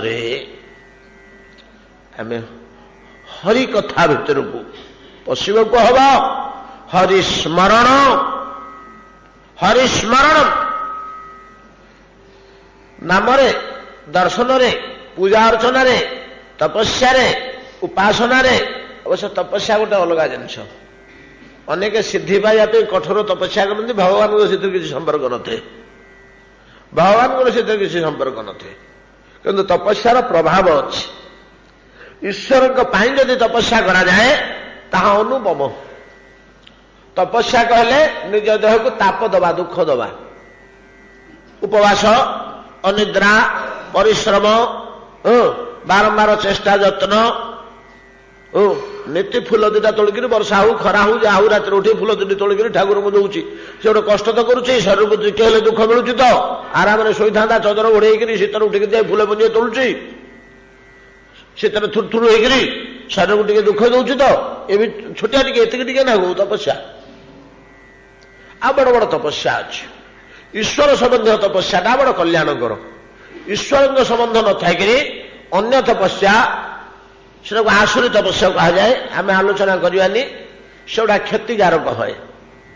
Speaker 1: आम हरि कथा भितर को पशिबा को हम हरिस्मरण हरिस्मरण नाम दर्शन पूजा अर्चन तपस्या उपासना अवश्य तपस्या गोटे अलग जिनस अनेक सिद्धि पाइबा कठोर तपस्या करते भगवान को सहित किसी संपर्क नए भगवान को सहित किसी संपर्क नए किंतु तपस्यार प्रभाव अच्छी ईश्वर जदि तपस्या करा जाए ताहा अनुपम तपस्या कहले निज देह को ताप दबा दुख दबा ଉପବାସ, ଅନିଦ୍ରା, ପରିଶ୍ରମ, ବାରମ୍ବାର ଚେଷ୍ଟା ଯତ୍ନ, ନୀତି ଫୁଲ ଦିଟା ତୋଳିକିରି ବର୍ଷା ହଉ ଖରା ହଉ ଯାହା ହଉ ରାତିରେ ଉଠି ଫୁଲ ଦିଟି ତୋଳିକିରି ଠାକୁରଙ୍କୁ ଦଉଛି। ସେ ଗୋଟେ କଷ୍ଟ ତ କରୁଛି, ଶରୀରକୁ ଟିକେ ହେଲେ ଦୁଃଖ ମିଳୁଛି ତ, ଆରାମରେ ଶୋଇଥାନ୍ତା ଚଦର ଘୋଡେଇକିରି ଶୀତରୁ ଉଠିକି ଯାଇ ଫୁଲ ପୁଞ୍ଜିଏ ତୋଳୁଛି, ଶୀତରେ ଥୁରୁଥୁରୁ ହେଇକିରି ଶରୀରକୁ ଟିକେ ଦୁଃଖ ଦଉଛି ତ, ଏ ବି ଛୋଟିଆ ଟିକେ ଏତିକି ଟିକେ ନା ହଉ ତପସ୍ୟା। ଆଉ ବଡ ବଡ ତପସ୍ୟା ଅଛି। ଈଶ୍ୱର ସମ୍ବନ୍ଧୀୟ ତପସ୍ୟାଟା ବଡ କଲ୍ୟାଣକର। ଈଶ୍ୱରଙ୍କ ସମ୍ବନ୍ଧ ନଥାଇକିରି ଅନ୍ୟ ତପସ୍ୟା, ସେଟାକୁ ଆସୁରୀ ତପସ୍ୟା କୁହାଯାଏ। ଆମେ ଆଲୋଚନା କରିବାନି, ସେଗୁଡ଼ା କ୍ଷତିକାରକ ହୁଏ,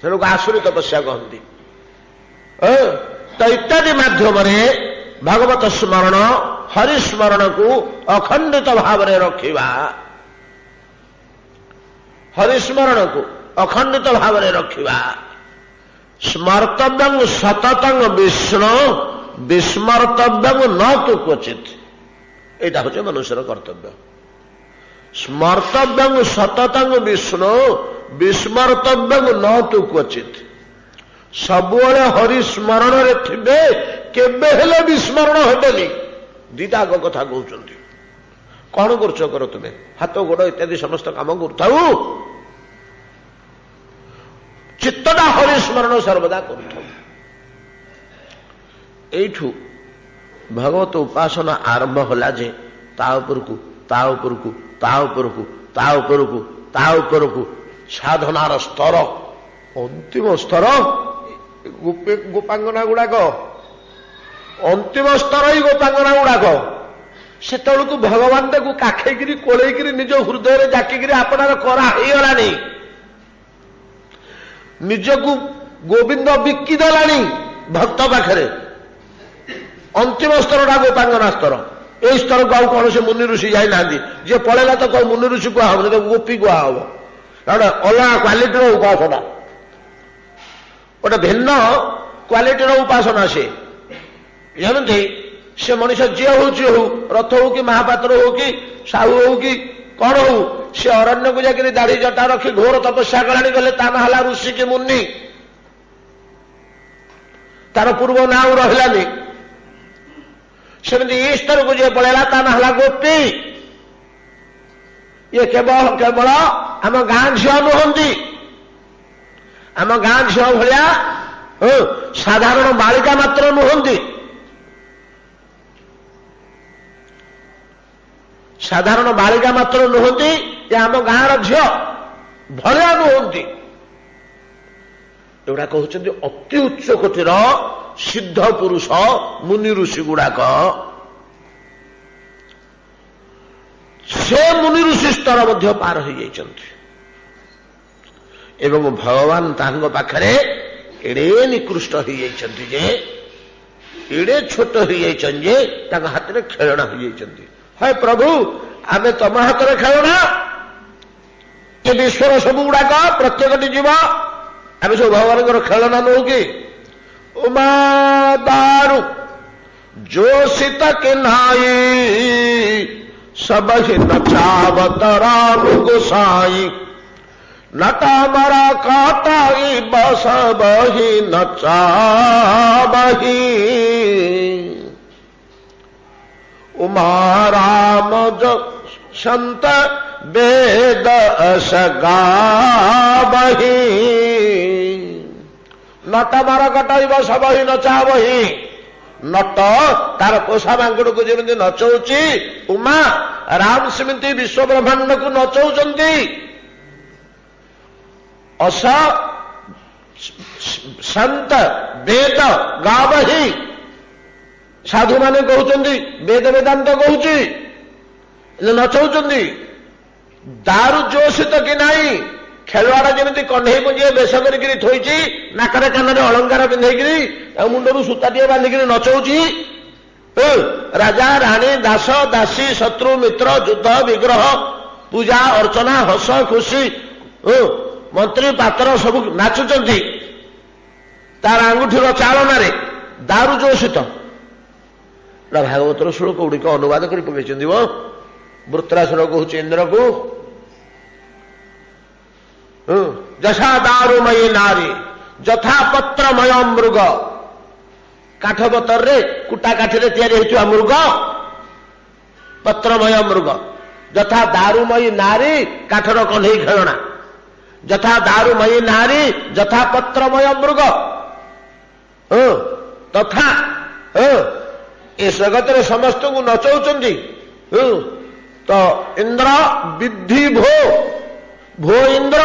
Speaker 1: ସେଟାକୁ ଆସୁରୀ ତପସ୍ୟା କହନ୍ତି। ତ ଇତ୍ୟାଦି ମାଧ୍ୟମରେ ଭଗବତ ସ୍ମରଣ, ହରିସ୍ମରଣକୁ ଅଖଣ୍ଡିତ ଭାବରେ ରଖିବା, ହରିସ୍ମରଣକୁ ଅଖଣ୍ଡିତ ଭାବରେ ରଖିବା। ସ୍ମର୍ତ୍ତବ୍ୟଂ ସତତଂ ବିଷ୍ଣୁ ବିସ୍ମର୍ତ୍ତବ୍ୟଂ ନ ତୁ କ୍ୱଚିତ୍। ଏଇଟା ହଉଛି ମନୁଷ୍ୟର କର୍ତ୍ତବ୍ୟ। ସ୍ମର୍ତ୍ତବ୍ୟଂ ସତତଂ ବିଷ୍ଣୁ ବିସ୍ମର୍ତ୍ତବ୍ୟଂ ନ ତୁ କ୍ୱଚିତ୍। ସବୁବେଳେ ହରିସ୍ମରଣରେ ଥିବେ, କେବେ ହେଲେ ବିସ୍ମରଣ ହେବେନି। ଦିଟା ଆଗ କଥା କହୁଛନ୍ତି। କଣ କରୁଛ କର, ତୁମେ ହାତ ଗୋଡ ଇତ୍ୟାଦି ସମସ୍ତ କାମ କରୁଥାଉ, ଚିତ୍ତଟା ହରିସ୍ମରଣ ସର୍ବଦା କରୁଥାଉ। ଏଇଠୁ ଭଗବତ ଉପାସନା ଆରମ୍ଭ ହେଲା ଯେ ତା ଉପରକୁ ତା ଉପରକୁ ତା ଉପରକୁ ତା ଉପରକୁ ତା ଉପରକୁ ସାଧନାର ସ୍ତର, ଅନ୍ତିମ ସ୍ତର ଗୋପାଙ୍ଗନା ଗୁଡାକ, ଅନ୍ତିମ ସ୍ତର ହିଁ ଗୋପାଙ୍ଗନା ଗୁଡାକ। ସେତେବେଳକୁ ଭଗବାନ ତାକୁ କାଖେଇକିରି କୋଳେଇକିରି ନିଜ ହୃଦୟରେ ଜାକିକିରି ଆପଣାର କରା ହେଇଗଲାଣି। ନିଜକୁ ଗୋବିନ୍ଦ ବିକି ଦେଲାଣି ଭକ୍ତ ପାଖରେ। ଅନ୍ତିମ ସ୍ତରଟା ଗୋପାଙ୍ଗନା ସ୍ତର। ଏଇ ସ୍ତରକୁ ଆଉ କୌଣସି ମୁନି ଋଷି ଯାଇନାହାନ୍ତି। ଯିଏ ପଳେଇଲା ତ କଉ ମୁନି ଋଷି କୁହା ହବନି, ତାକୁ ଗୋପୀ କୁହା ହବ। କାରଣ ଅଲଗା କ୍ୱାଲିଟିର ଉପାସନା, ଗୋଟେ ଭିନ୍ନ କ୍ୱାଲିଟିର ଉପାସନା। ସେ ଯେମିତି ସେ ମଣିଷ ଯିଏ ହଉଛି ହଉ, ରଥ ହଉ କି ମହାପାତ୍ର ହଉ କି ସାହୁ ହଉ କି କଣ ହଉ, ସେ ଅରଣ୍ୟକୁ ଯାଇକିରି ଦାଢି ଜଟା ରଖି ଘୋର ତପସ୍ୟା କଲାଣି, ଗଲେ ତା ନାଁ ହେଲା ଋଷି କି ମୁନି, ତାର ପୂର୍ବ ନାଁ ଆଉ ରହିଲାନି। ସେମିତି ଏଇ ସ୍ତରକୁ ଯିଏ ପଳେଇଲା ତା ନାଁ ହେଲା ଗୋପୀ। ଇଏ କେବଳ ଆମ ଗାଁ ଝିଅ ନୁହନ୍ତି, ଆମ ଗାଁ ଝିଅ ଭଳିଆ ସାଧାରଣ ବାଳିକା ମାତ୍ର ନୁହନ୍ତି, ସାଧାରଣ ବାଳିକା ମାତ୍ର ନୁହନ୍ତି, ଯେ ଆମ ଗାଁର ଝିଅ ଭଳିଆ ନୁହନ୍ତି। ଏଗୁଡା କହୁଛନ୍ତି ଅତି ଉଚ୍ଚ କୋଟିର ସିଦ୍ଧ ପୁରୁଷ ମୁନି ଋଷି ଗୁଡାକ। ସେ ମୁନି ଋଷି ସ୍ତର ମଧ୍ୟ ପାର ହୋଇଯାଇଛନ୍ତି ଏବଂ ଭଗବାନ ତାଙ୍କ ପାଖରେ ଏଡେ ନିକୃଷ୍ଟ ହୋଇଯାଇଛନ୍ତି ଯେ, ଏଡେ ଛୋଟ ହୋଇଯାଇଛନ୍ତି ଯେ ତାଙ୍କ ହାତରେ ଖେଳଣା ହୋଇଯାଇଛନ୍ତି। ହେ ପ୍ରଭୁ, ଆମେ ତମ ହାତରେ ଖେଳଣା, ଏ ବିଶ୍ୱର ସବୁ ଗୁଡାକ ପ୍ରତ୍ୟେକଟି ଜୀବ ଆମେ ସବୁ ଭଗବାନଙ୍କର ଖେଳନା ନୁହଁ କି? उमा दारू जोशित किनाई सब ही नचावत राम गोसाई नटा मरा काटाई बस बही नचा बही उमा राम जो संत वेद सगा बही नट मार कटाइब सब ही नचा बही नट तार पोषा बांगड़ को जमी नचौची उमा राम सेमती विश्व ब्रह्मांड को नचौचंती अस संत वेद गावही साधु माने कहते वेद वेदांत कहूची नचौचंती दारू जोशित कि नहीं खेलवाड़ा जमी कन्हई पुंजी बेश करी थोची नाकरे काନରେ अलंकार पिंधेकरी मुंडरू सूताटे बांधिकी नचौची राजा राणी दास दासी शत्रु मित्र युद्ध विग्रह पूजा अर्चना हस खुशी मंत्री पात्र सब नाचुचंती तार आंगुठीर चालनार दारू जोशित भागवतर श्लोक गुड़िक अनुवाद कर पकड़ वृत्रासुर कहूँ इंद्र को जशा दारुमयी नारी जथा पत्रमय मृग काठ बतर कुटा काठी या मृग पत्रमय मृग यथा दारुमयी नारी काठर कन्हई खेलना यथा दारुमयी नारी यथा पत्रमय मृग तथा ए जगत समस्त को नचौचंदी तो इंद्र विद्धि भो इंद्र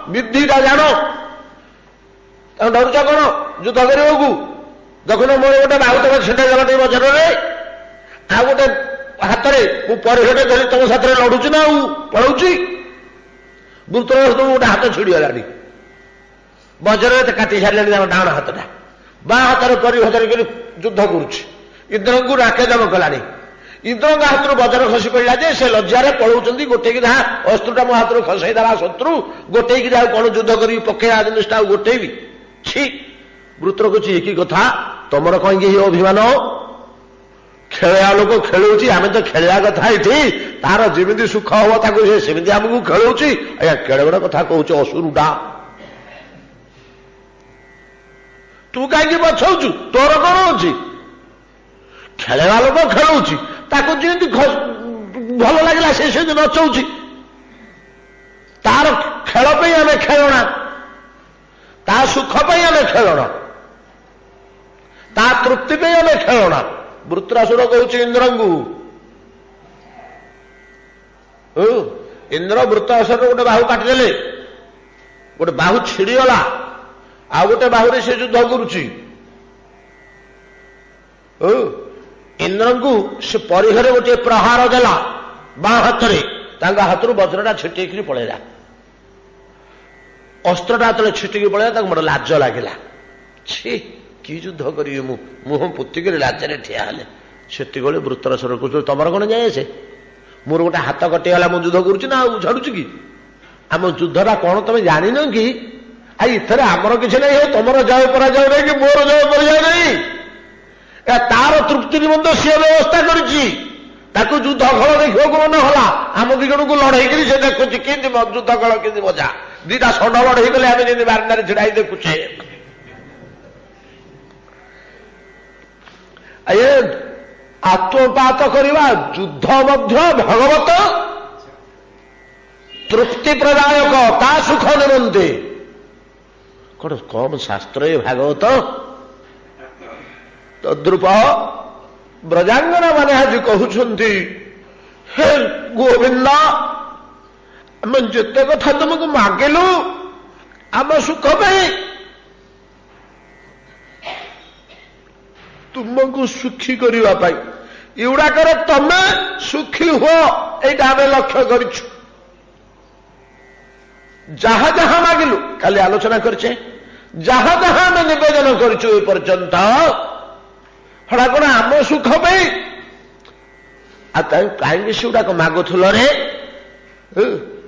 Speaker 1: विद्धिटा जान डरुच कौन युद्ध करने देखुन मोर गोटे बाहुत छिटा गला बजार आ गोटे हाथ में परिहटे धरी तुम साथ लड़ुची ना पड़ौची वृत्र गोटे हाथ छिड़गलानी बजार काटी सारे डाण हाथटा बा हाथ परिहटर कर युद्ध करुच्ची इंद्र को राकेदम कलानी इंद्र हाथ बजार खसी पड़ा जे से लज्जार पलाऊँ गोटे कि अस्त्रटा मो हाथ खसईदेला शत्रु गोटे कि कौन युद्ध कर पकेया जिनिसटा गोटे भी छी वृत्र कही कि कथा तुमर कहीं अभिमान खेलया लोक खेलुची आम तो खेलिया कथा ये तार जमी सुख हम ताकू सेमती आमको खेलुची आज्ञा केड़े बड़ कथा कहूच असुरुटा तू कहीं पछाऊचु तोर कौन अच्छी खेलवा लोक खेलुची ताकू जमी भल लगे से नचौची तार खेल आम खेलना ता सुख आम खेलना ता तृप्ति आम खेलना वृत्रासुर कहूँ इंद्र को इंद्र वृत्रासुर गोटे बाहु काटिदेले गोटे बाहु छिड़गला आ गोटे बाहुरे से युद्ध करुच्ची इंद्र को से परिहरे गोटे प्रहार देला बाँ हाथ में हाथ वज्रटा छिटी पलैला अस्त्रटा जो छिटिकी पलैला बड़ लाज लगे छी कि युद्ध करी मुह पुतिक लाजरे ठिया हेले से वृत्रासुर कह तुम कौन जाए से मोर गोटे हाथ कटिगला मु युद्ध करुच्ची ना छाड़ुची कि आम युद्धटा कौन तुम जान कि इथर आमर किसी ना तुम जय पराजय नहीं कि मोर जय पराजय नहीं तार तृप्ति निमंत सी व्यवस्था कर युद्ध खल देखा मन हला आम दी जन को लड़े से देखुची कि युद्ध खल कि मजा दीटा षंड लड़े गले आम जमी बारंडार छिड़ा देखुचे ये आत्मपात करवा युद्ध मध्य भगवत तृप्ति प्रदायक ता सुख निमंते कौन कम शास्त्र भागवत तद्रूप ब्रजांगना माने आज कहते हे गोविंद आम जिते कथा तुमको मागिलु आम सुख पाई तुमको सुखी करने युड़ाकर तमे सुखी हो यहाँ आम लक्ष्य कर जहा जहा मागिलु काली आलोचना करछे जहा जहा आम निवेदन करछे पर्यंत हड़ा कौन आम सुख पाई कहीं से गुड़ाक मागुल रे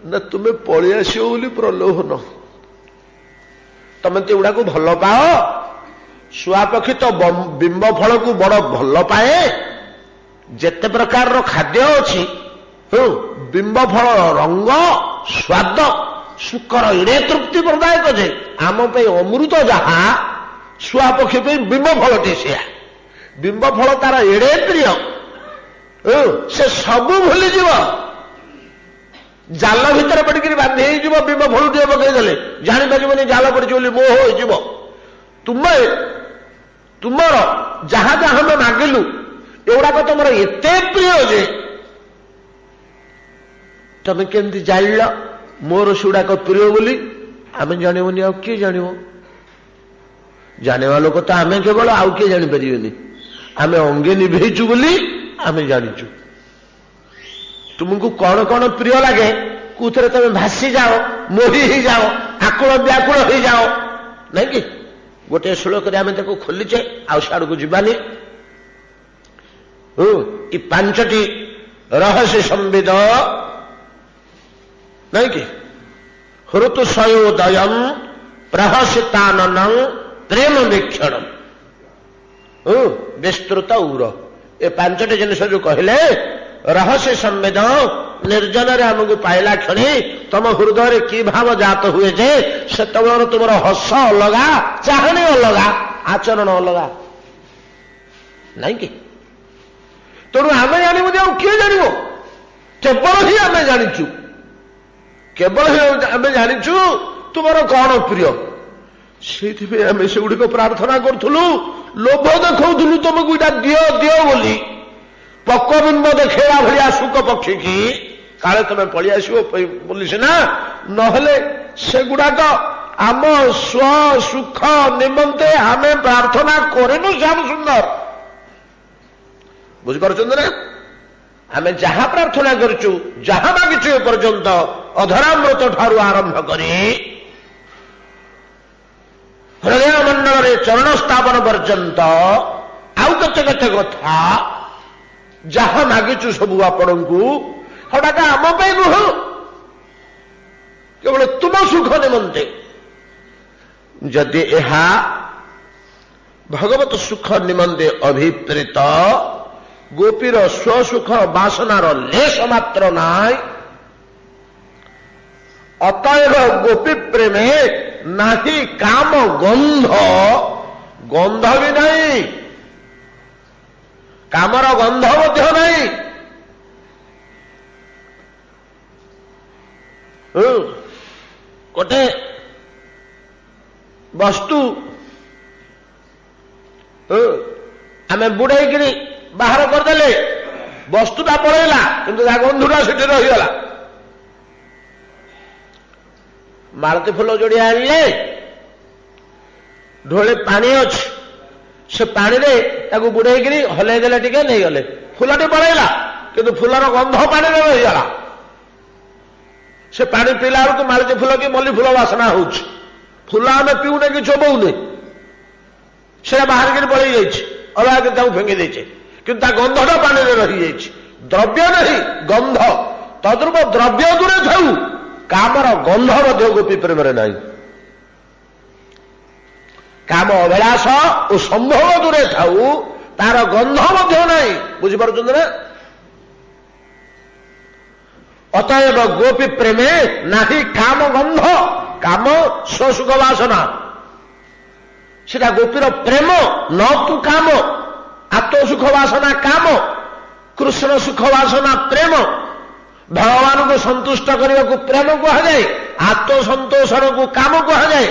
Speaker 1: ना तुम्हें पलि आस प्रलोभन तुम तो गुड़ाक भल पाओ शुआपक्षी तो बिंब फल को बड़ भल पाए जेते प्रकार खाद्य अच्छी बिंब फल रंग स्वाद सुकर एड़े तृप्ति प्रदायक जे आम अमृत जहा शुआपक्षी बिंब फल टे से बिंब फल तार एड़े प्रिय से सबू भूली जीव जाल भितर पड़क बांधि हो बिंब फल टे पकईदे जापर जाल पड़ी मोह हो तुमर जहा जहा मैं मागिलु एगुड़ाक तुम एत प्रिय जे तुम केमती जान मोर सेगुड़ाक प्रिय बोली आम जानबनी आ किए जान जाना लोक तो आम केवल आउ किए जापर आम अंगे निभेचु बोली आम जाचु तुमको कौन कौन प्रिय लगे कौन तुम भासी जाओ मोही ही जाओ आकुल व्याकुल हो जाओ नहीं कि गोटे श्लोक आम खोलीचे आड़ को जीवानी ये पांचटी रहस्य संविद नहीं कि ऋतुसयोदय प्रहसितानन प्रेम वीक्षण विस्तृत उर ये पांचटी जिनिस जो कहले रहस्य संवेद निर्जन आमको पाइला क्षणी तुम हृदय की भाव जात हुए जे से तुम हस अलगा चाहनी अलगा आचरण अलगा ନାଇଁ କି? ତେଣୁ ଆମେ ଜାଣିବୁ ଯେ ଆଉ କିଏ ଜାଣିବ? କେବଳ ହିଁ ଆମେ ଜାଣିଛୁ, କେବଳ ହିଁ ଆମେ ଜାଣିଛୁ ତୁମର କଣ ପ୍ରିୟ। ସେଇଥିପାଇଁ ଆମେ ସେଗୁଡ଼ିକ ପ୍ରାର୍ଥନା କରୁଥିଲୁ, ଲୋଭ ଦେଖାଉଥିଲୁ ତମକୁ ଏଇଟା ଦିଅ ଦିଅ ବୋଲି। ପକ୍ୱବିମ୍ବ ଦେଖେଇବା ଭଳିଆ ଶୁକ ପକ୍ଷୀ କି କାଳେ ତମେ ପଳେଇ ଆସିବ ବୋଲି ସିନା, ନହେଲେ ସେଗୁଡାକ ଆମ ସ୍ୱ ସୁଖ ନିମନ୍ତେ ଆମେ ପ୍ରାର୍ଥନା କରିନୁ। ଶ୍ୟାମ ସୁନ୍ଦର ବୁଝିପାରୁଛନ୍ତି ନା? ଆମେ ଯାହା ପ୍ରାର୍ଥନା କରୁଛୁ, ଯାହା ମାଗିଛୁ ଏ ପର୍ଯ୍ୟନ୍ତ ଅଧରାମୃତ ଠାରୁ ଆରମ୍ଭ କରି ହୃଦୟ ମଣ୍ଡଳରେ ଚରଣ ସ୍ଥାପନ ପର୍ଯ୍ୟନ୍ତ ଆଉ କେତେ କେତେ କଥା ଯାହା ମାଗିଛୁ ସବୁ ଆପଣଙ୍କୁ, ସେଟାକ ଆମ ପାଇଁ ନୁହଁ, କେବଳ ତୁମ ସୁଖ ନିମନ୍ତେ। ଯଦି ଏହା ଭଗବତ ସୁଖ ନିମନ୍ତେ ଅଭିପ୍ରେତ, ଗୋପୀର ସ୍ୱସୁଖ ବାସନାର ଲେଶ ମାତ୍ର ନାହିଁ। ଅତଏବ ଗୋପୀ ପ୍ରେମେ ନାହିଁ କାମ ଗନ୍ଧ, ଗନ୍ଧ ବି ନାହିଁ, କାମର ଗନ୍ଧ ମଧ୍ୟ ନାହିଁ। ଗୋଟେ ବସ୍ତୁ ଆମେ ବୁଡେଇକିରି ବାହାର କରିଦେଲେ ବସ୍ତୁଟା ପଳେଇଲା, କିନ୍ତୁ ତା ଗନ୍ଧଟା ସେଠି ରହିଗଲା। ମାଳତୀ ଫୁଲ ଯୋଡ଼ିଏ ଆଣିଲେ, ଢୋଳେ ପାଣି ଅଛି, ସେ ପାଣିରେ ତାକୁ ବୁଡେଇକିରି ହଲେଇ ଦେଲେ, ଟିକେ ନେଇଗଲେ, ଫୁଲଟି ପଳେଇଲା, କିନ୍ତୁ ଫୁଲର ଗନ୍ଧ ପାଣିରେ ରହିଗଲା। ସେ ପାଣି ପିଇଲା ବେଳକୁ ମାଳତୀ ଫୁଲ କି ମଲ୍ଲି ଫୁଲ ବାସନା ହଉଛି। ଫୁଲ ଆମେ ପିଉନେ କି ଚୋବଉନେ, ସେଟା ବାହାରିକିରି ପଳେଇ ଯାଇଛି, ଅଲଗା କିନ୍ତୁ ତାକୁ ଫିଙ୍ଗି ଦେଇଛେ, କିନ୍ତୁ ତା ଗନ୍ଧଟା ପାଣିରେ ରହିଯାଇଛି। ଦ୍ରବ୍ୟ ନାହିଁ, ଗନ୍ଧ। ତଦ୍ରୂପ ଦ୍ରବ୍ୟ ଦୂରେ ଥାଉ, କାମର ଗନ୍ଧ ମଧ୍ୟ ଗୋପୀ ପ୍ରେମରେ ନାହିଁ। କାମ ଅଭିଳାଷ ଓ ସମ୍ଭୋଗ ଦୂରେ ଥାଉ, ତାର ଗନ୍ଧ ମଧ୍ୟ ନାହିଁ। ବୁଝିପାରୁଛନ୍ତି ନା? ଅତଏବ ଗୋପୀ ପ୍ରେମେ ନାହିଁ କାମ ଗନ୍ଧ, କାମ ସ୍ୱସୁଖ ବାସନା, ସେଟା ଗୋପୀର ପ୍ରେମ, ନ ତୁ କାମ। ଆତ୍ମସୁଖ ବାସନା କାମ, କୃଷ୍ଣ ସୁଖ ବାସନା ପ୍ରେମ। ଭଗବାନଙ୍କୁ ସନ୍ତୁଷ୍ଟ କରିବାକୁ ପ୍ରେମ କୁହାଯାଏ, ଆତ୍ମସନ୍ତୋଷଣକୁ କାମ କୁହାଯାଏ।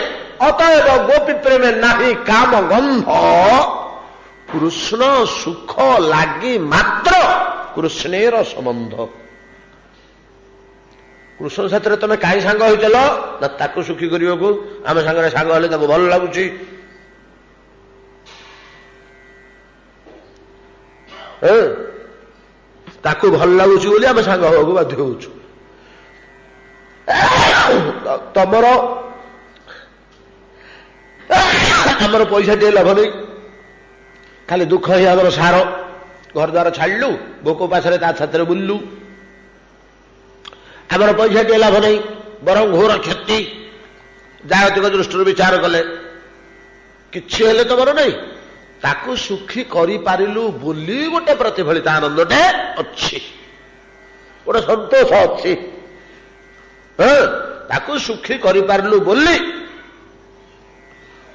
Speaker 1: ଅତଏବ ଗୋପୀ ପ୍ରେମେ ନାହିଁ କାମ ଗନ୍ଧ, କୃଷ୍ଣ ସୁଖ ଲାଗି ମାତ୍ର କୃଷ୍ଣେର ସମ୍ବନ୍ଧ। କୃଷ୍ଣ ସାଥିରେ ତମେ କାହିଁ ସାଙ୍ଗ ହେଇଥିଲ ନା ତାକୁ ସୁଖୀ କରିବାକୁ। ଆମେ ସାଙ୍ଗରେ ସାଙ୍ଗ ହେଲେ ତାକୁ ଭଲ ଲାଗୁଛି, ତାକୁ ଭଲ ଲାଗୁଛି ବୋଲି ଆମେ ସାଙ୍ଗ ହବାକୁ ବାଧ୍ୟ ହଉଛୁ। ତମର ଆମର ପଇସା ଟିକେ ଲାଭ ନେଇ, ଖାଲି ଦୁଃଖ ହିଁ ଆମର ସାର। ଘର ଦ୍ୱାର ଛାଡ଼ିଲୁ, ଭୋକ ପାଶରେ ତା ଛାତରେ ବୁଲିଲୁ, ଆମର ପଇସା ଟିକେ ଲାଭ ନାହିଁ, ବରଂ ଘୋର କ୍ଷତି। ଜାଗତିକ ଦୃଷ୍ଟିରୁ ବିଚାର କଲେ କିଛି ହେଲେ ତମର ନାହିଁ। ତାକୁ ସୁଖୀ କରିପାରିଲୁ ବୋଲି ଗୋଟେ ପ୍ରତିଫଳିତ ଆନନ୍ଦଟେ ଅଛି, ଗୋଟେ ସନ୍ତୋଷ ଅଛି। ତାକୁ ସୁଖୀ କରିପାରିଲୁ ବୋଲି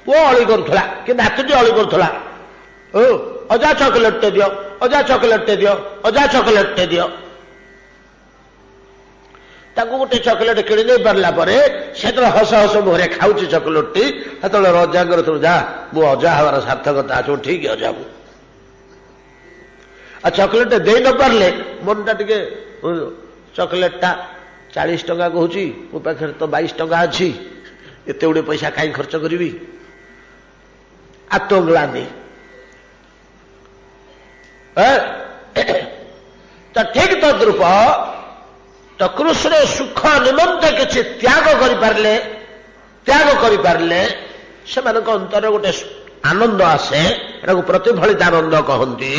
Speaker 1: ପୁଅ ଅଳି କରୁଥିଲା କି ନାତୁଟି ଅଳି କରୁଥିଲା, ଅଜା ଚକୋଲେଟଟେ ଦିଅ, ଅଜା ଚକୋଲେଟଟେ ଦିଅ, ଅଜା ଚକୋଲେଟଟେ ଦିଅ। ତାକୁ ଗୋଟେ ଚକୋଲେଟ କିଣି ଦେଇ ପାରିଲା ପରେ ସେତେବେଳେ ହସ ହସ ମୁହଁରେ ଖାଉଛି ଚକୋଲେଟଟି, ସେତେବେଳେ ଅଜାଙ୍କର ତୁ ଯା, ମୁଁ ଅଜା ହେବାର ସାର୍ଥକତା ଅଛି, ଠିକ ଅଜା ମୁଁ। ଆଉ ଚକୋଲେଟ ଦେଇ ନ ପାରିଲେ ମନଟା ଟିକେ, ଚକୋଲେଟଟା 40 ଟଙ୍କା କହୁଛି, ମୋ ପାଖରେ ତ 22 ଟଙ୍କା ଅଛି, ଏତେ ଗୁଡେ ପଇସା କାହିଁ ଖର୍ଚ୍ଚ କରିବି, ଆତ୍ମଗ୍ଲାନି। ତ ଠିକ ତଦ୍ରୂପ ତ କୃଷ୍ଣ ସୁଖ ନିମନ୍ତେ କିଛି ତ୍ୟାଗ କରିପାରିଲେ ସେମାନଙ୍କ ଅନ୍ତରରେ ଗୋଟେ ଆନନ୍ଦ ଆସେ, ଏଟାକୁ ପ୍ରତିଫଳିତ ଆନନ୍ଦ କହନ୍ତି।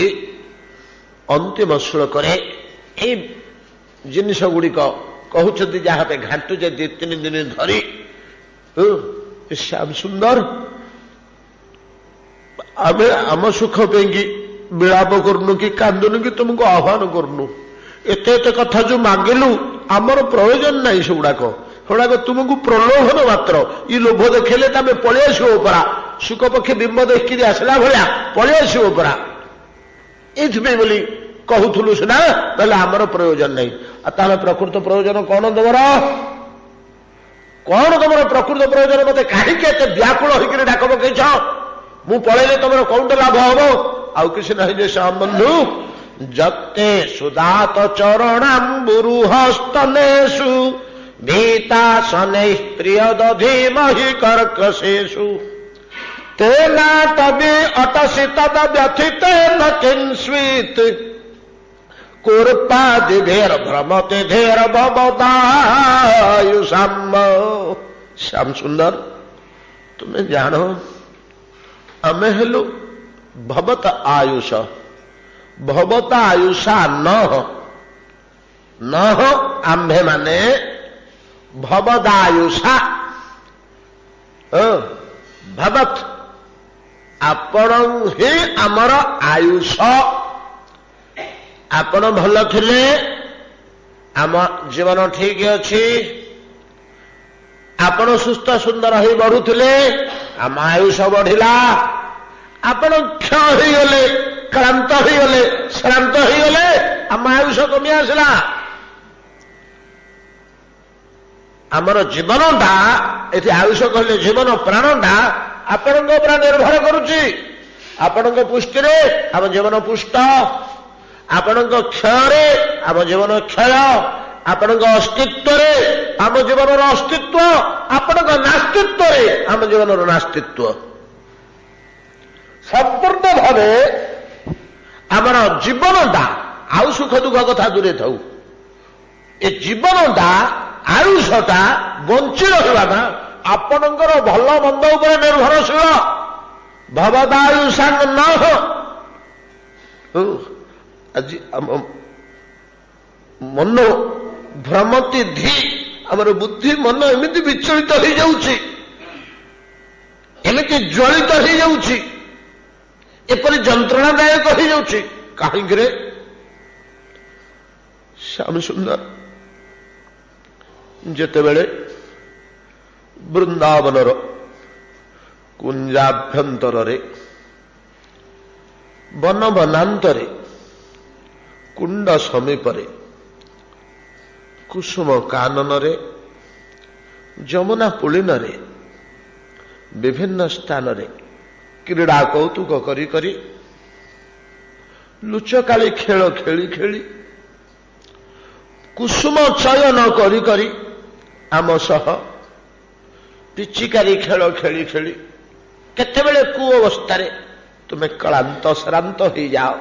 Speaker 1: ଅନ୍ତିମ ଶ୍ଲୋକରେ ଏଇ ଜିନିଷ ଗୁଡ଼ିକ କହୁଛନ୍ତି, ଯାହା ପାଇଁ ଘାଣ୍ଟୁଛେ 2-3 ଦିନ ଧରି। ଶ୍ୟାମ ସୁନ୍ଦର, ଆମେ ଆମ ସୁଖ ପାଇଁକି ବିଳାପ କରୁନୁ କି କାନ୍ଦୁନୁ କି ତୁମକୁ ଆହ୍ୱାନ କରୁନୁ। ଏତେ ଏତେ କଥା ଯୋଉ ମାଗିଲୁ ଆମର ପ୍ରୟୋଜନ ନାହିଁ, ସେଗୁଡାକ ତୁମକୁ ପ୍ରଲୋଭନ ମାତ୍ର। ଇ ଲୋଭ ଦେଖେଇଲେ ତମେ ପଳେଇ ଆସିବ ପରା, ସୁଖ ପକ୍ଷୀ ବିମ୍ବ ଦେଖିକିରି ଆସିଲା ଭଳିଆ ପଳେଇ ଆସିବ ପରା। ଏଇଥିପାଇଁ ବୋଲି କହୁଥିଲୁ ସିନା, ତାହେଲେ ଆମର ପ୍ରୟୋଜନ ନାହିଁ। ଆଉ ତାହେଲେ ପ୍ରକୃତ ପ୍ରୟୋଜନ କଣ ତମର? କଣ ତମର ପ୍ରକୃତ ପ୍ରୟୋଜନ? ମତେ କାହିଁକି ଏତେ ବ୍ୟାକୁଳ ହେଇକିରି ଡାକ ପକେଇଛ? ମୁଁ ପଳେଇଲେ ତମର କୋଉଟା ଲାଭ ହବ? ଆଉ କିଛି ନାହିଁ ଯେ ବନ୍ଧୁ, ଯତେ ସୁଦାତ ଚରଣାମ୍ବୁରୁ ହସ୍ତନେଷୁ ଭୀତାସନେ ପ୍ରିୟ ଦଧିମହି କର୍କଶେଷୁ ତେନା ତବି ଅଟସି ତଦ ବ୍ୟଥିତେନ କିଂସ୍ୱିତ୍ କୁର୍ପାଦିଭେର ଭ୍ରମତେ ଧେର ଭବଦାୟୁଷାମ। ଶ୍ୟାମ ସୁନ୍ଦର, ତୁମେ ଜାଣ ଆମେ ହେଲୁ ଭବତ ଆୟୁଷ, ଭବତ ଆୟୁଷା ନହ ଆମ୍ଭେମାନେ ଭବଦାୟୁଷା ଭବତ୍, ଆପଣ ହିଁ ଆମର ଆୟୁଷ। ଆପଣ ଭଲ ଥିଲେ ଆମ ଜୀବନ ଠିକ ଅଛି, ଆପଣ ସୁସ୍ଥ ସୁନ୍ଦର ହେଇ ବଢୁଥିଲେ ଆମ ଆୟୁଷ ବଢିଲା। ଆପଣ କ୍ଷୟ ହେଇଗଲେ, କ୍ଳାନ୍ତ ହେଇଗଲେ, ଶ୍ରାନ୍ତ ହେଇଗଲେ ଆମ ଆୟୁଷ କମି ଆସିଲା। ଆମର ଜୀବନଟା, ଏଠି ଆୟୁଷ କହିଲେ ଜୀବନ ପ୍ରାଣଟା ଆପଣଙ୍କ ଉପରେ ନିର୍ଭର କରୁଛି। ଆପଣଙ୍କ ପୁଷ୍ଟିରେ ଆମ ଜୀବନ ପୁଷ୍ଟ, ଆପଣଙ୍କ କ୍ଷୟରେ ଆମ ଜୀବନ କ୍ଷୟ, ଆପଣଙ୍କ ଅସ୍ତିତ୍ୱରେ ଆମ ଜୀବନର ଅସ୍ତିତ୍ୱ, ଆପଣଙ୍କ ନାସ୍ତିତ୍ୱରେ ଆମ ଜୀବନର ନାସ୍ତିତ୍ୱ। ସମ୍ପୂର୍ଣ୍ଣ ଭାବେ ଆମର ଜୀବନଟା, ଆଉ ସୁଖ ଦୁଃଖ କଥା ଦୂରେ ଥାଉ, ଏ ଜୀବନଟା ଆୟୁଷଟା ବଞ୍ଚି ରହିବାଟା ଆପଣଙ୍କର ଭଲ ମନ୍ଦ ଉପରେ ନିର୍ଭରଶୀଳ। ଭବଦାୟୁଷାଂ ନଃ। ଆଜି ଆମ ମନ ଭ୍ରମତି ଧି, ଆମର ବୁଦ୍ଧି ମନ ଏମିତି ବିଚଳିତ ହେଇଯାଉଛି, ଏମିତି ଜ୍ୱଳିତ ହେଇଯାଉଛି, ଏପରି ଯନ୍ତ୍ରଣାଦାୟକ ହେଇଯାଉଛି। କାହିଁକିରେ? ଶ୍ୟାମ ସୁନ୍ଦର ଯେତେବେଳେ ବୃନ୍ଦାବନର କୁଞ୍ଜାଭ୍ୟନ୍ତରରେ ବନ ବନାନ୍ତରେ କୁଣ୍ଡ ସମୀପରେ କୁସୁମ କାନନରେ ଯମୁନା ପୁଳିନରେ ବିଭିନ୍ନ ସ୍ଥାନରେ କ୍ରୀଡ଼ା କୌତୁକ କରି କରି ଲୁଚକାଳି ଖେଳ ଖେଳି ଖେଳି କୁସୁମ ଚୟନ କରି କରି ଆମ ସହ ପିଚିକାରି ଖେଳ ଖେଳି ଖେଳି କେତେବେଳେ କୁ ଅବସ୍ଥାରେ ତୁମେ କ୍ଳାନ୍ତ ଶ୍ରାନ୍ତ ହେଇଯାଅ।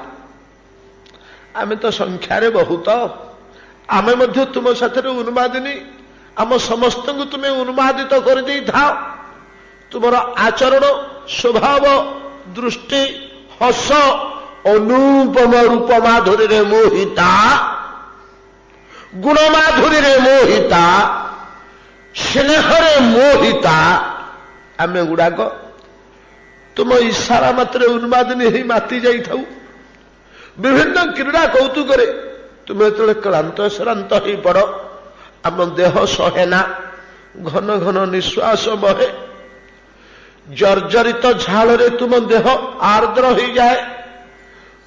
Speaker 1: ଆମେ ତ ସଂଖ୍ୟାରେ ବହୁତ, ଆମେ ମଧ୍ୟ ତୁମ ସାଥିରେ ଉନ୍ମାଦିନୀ, ଆମ ସମସ୍ତଙ୍କୁ ତୁମେ ଉନ୍ମାଦିତ କରିଦେଇଥାଅ। ତୁମର ଆଚରଣ, ସ୍ୱଭାବ, ଦୃଷ୍ଟି, ହସ, ଅନୁପମ ରୂପ ମାଧୁରୀରେ ମୋହିତା, ଗୁଣ ମାଧୁରୀରେ ମୋହିତା, ସ୍ନେହରେ ମୋହିତା ଆମେ ଗୁଡାକ ତୁମ ଇଶାରା ମାତ୍ରେ ଉନ୍ମାଦିନୀ ହେଇ ମାତି ଯାଇଥାଉ। ବିଭିନ୍ନ କ୍ରୀଡ଼ା କୌତୁକରେ ତୁମେ ଯେତେବେଳେ କ୍ଳାନ୍ତ ଶ୍ରାନ୍ତ ହେଇ ପଡ, ଆମ ଦେହ ସହେନା, ଘନ ଘନ ନିଶ୍ୱାସ ବହେ, ଜର୍ଜରିତ ଝାଳରେ ତୁମ ଦେହ ଆର୍ଦ୍ର ହେଇଯାଏ,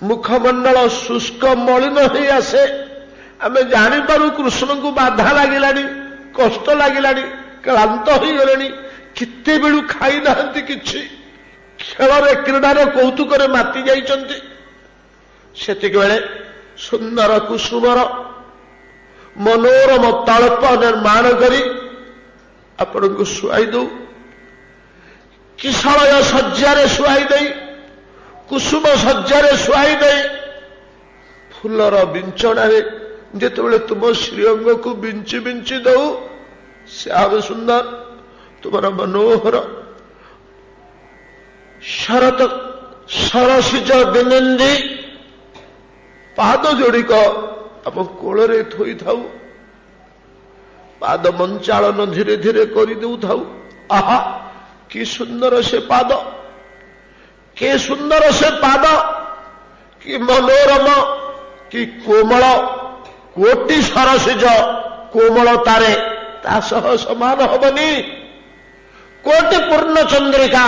Speaker 1: ମୁଖମଣ୍ଡଳ ଶୁଷ୍କ ମଳିନ ହେଇ ଆସେ। ଆମେ ଜାଣିପାରୁ କୃଷ୍ଣଙ୍କୁ ବାଧା ଲାଗିଲାଣି, କଷ୍ଟ ଲାଗିଲାଣି, କ୍ଳାନ୍ତ ହେଇଗଲେଣି, କେତେବେଳୁ ଖାଇନାହାନ୍ତି କିଛି, ଖେଳରେ କ୍ରୀଡ଼ାରେ କୌତୁକରେ ମାତି ଯାଇଛନ୍ତି। ସେତିକିବେଳେ ସୁନ୍ଦର କୁସୁମର ମନୋରମ ତଳପ ନିର୍ମାଣ କରି ଆପଣଙ୍କୁ ଶୁଆଇ ଦଉ, କିଶଳୟ ଶଯ୍ୟାରେ ଶୁଆଇ ଦେଇ, କୁସୁମ ଶଯ୍ୟାରେ ଶୁଆଇ ଦେଇ, ଫୁଲର ବିଞ୍ଚଣାରେ ଯେତେବେଳେ ତୁମ ଶ୍ରୀଅଙ୍ଗକୁ ବିଞ୍ଚି ବିଞ୍ଚି ଦଉ, ଶ୍ୟାମ ସୁନ୍ଦର ତୁମର ମନୋହର ଶରତ ସରସିଜ ବିନିନ୍ଦି ପାଦ ଯୋଡ଼ିକ ଆମ କୋଳରେ ଥୋଇଥାଉ, ପାଦ ମଞ୍ଚାଳନ ଧୀରେ ଧୀରେ କରିଦେଉଥାଉ। ଆହା, କି ସୁନ୍ଦର ସେ ପାଦ, କି ସୁନ୍ଦର ସେ ପାଦ, କି ମନୋରମ, କି କୋମଳ, କୋଟି ସରସିଜ କୋମଳତାରେ ତା ସହ ସମାନ ହବନି। କୋଟି ପୂର୍ଣ୍ଣ ଚନ୍ଦ୍ରିକା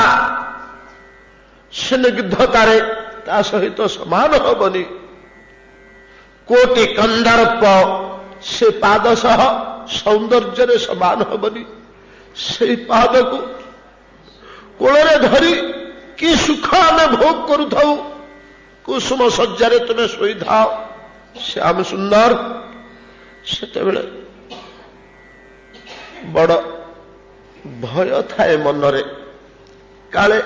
Speaker 1: ସ୍ନିଗ୍ଧତାରେ ता सहित समान हेबनी कोटि कंदर्प से पाद सह सौंदर्य समान हेबनी से पाद को कोଳରେ धरी कि सुख आमे भोग करूथाऊ कुसुम सज्जारे तुमे शोईथाओ श्याम सुंदर सेतेबेले बड़ भय थाए मनरे काले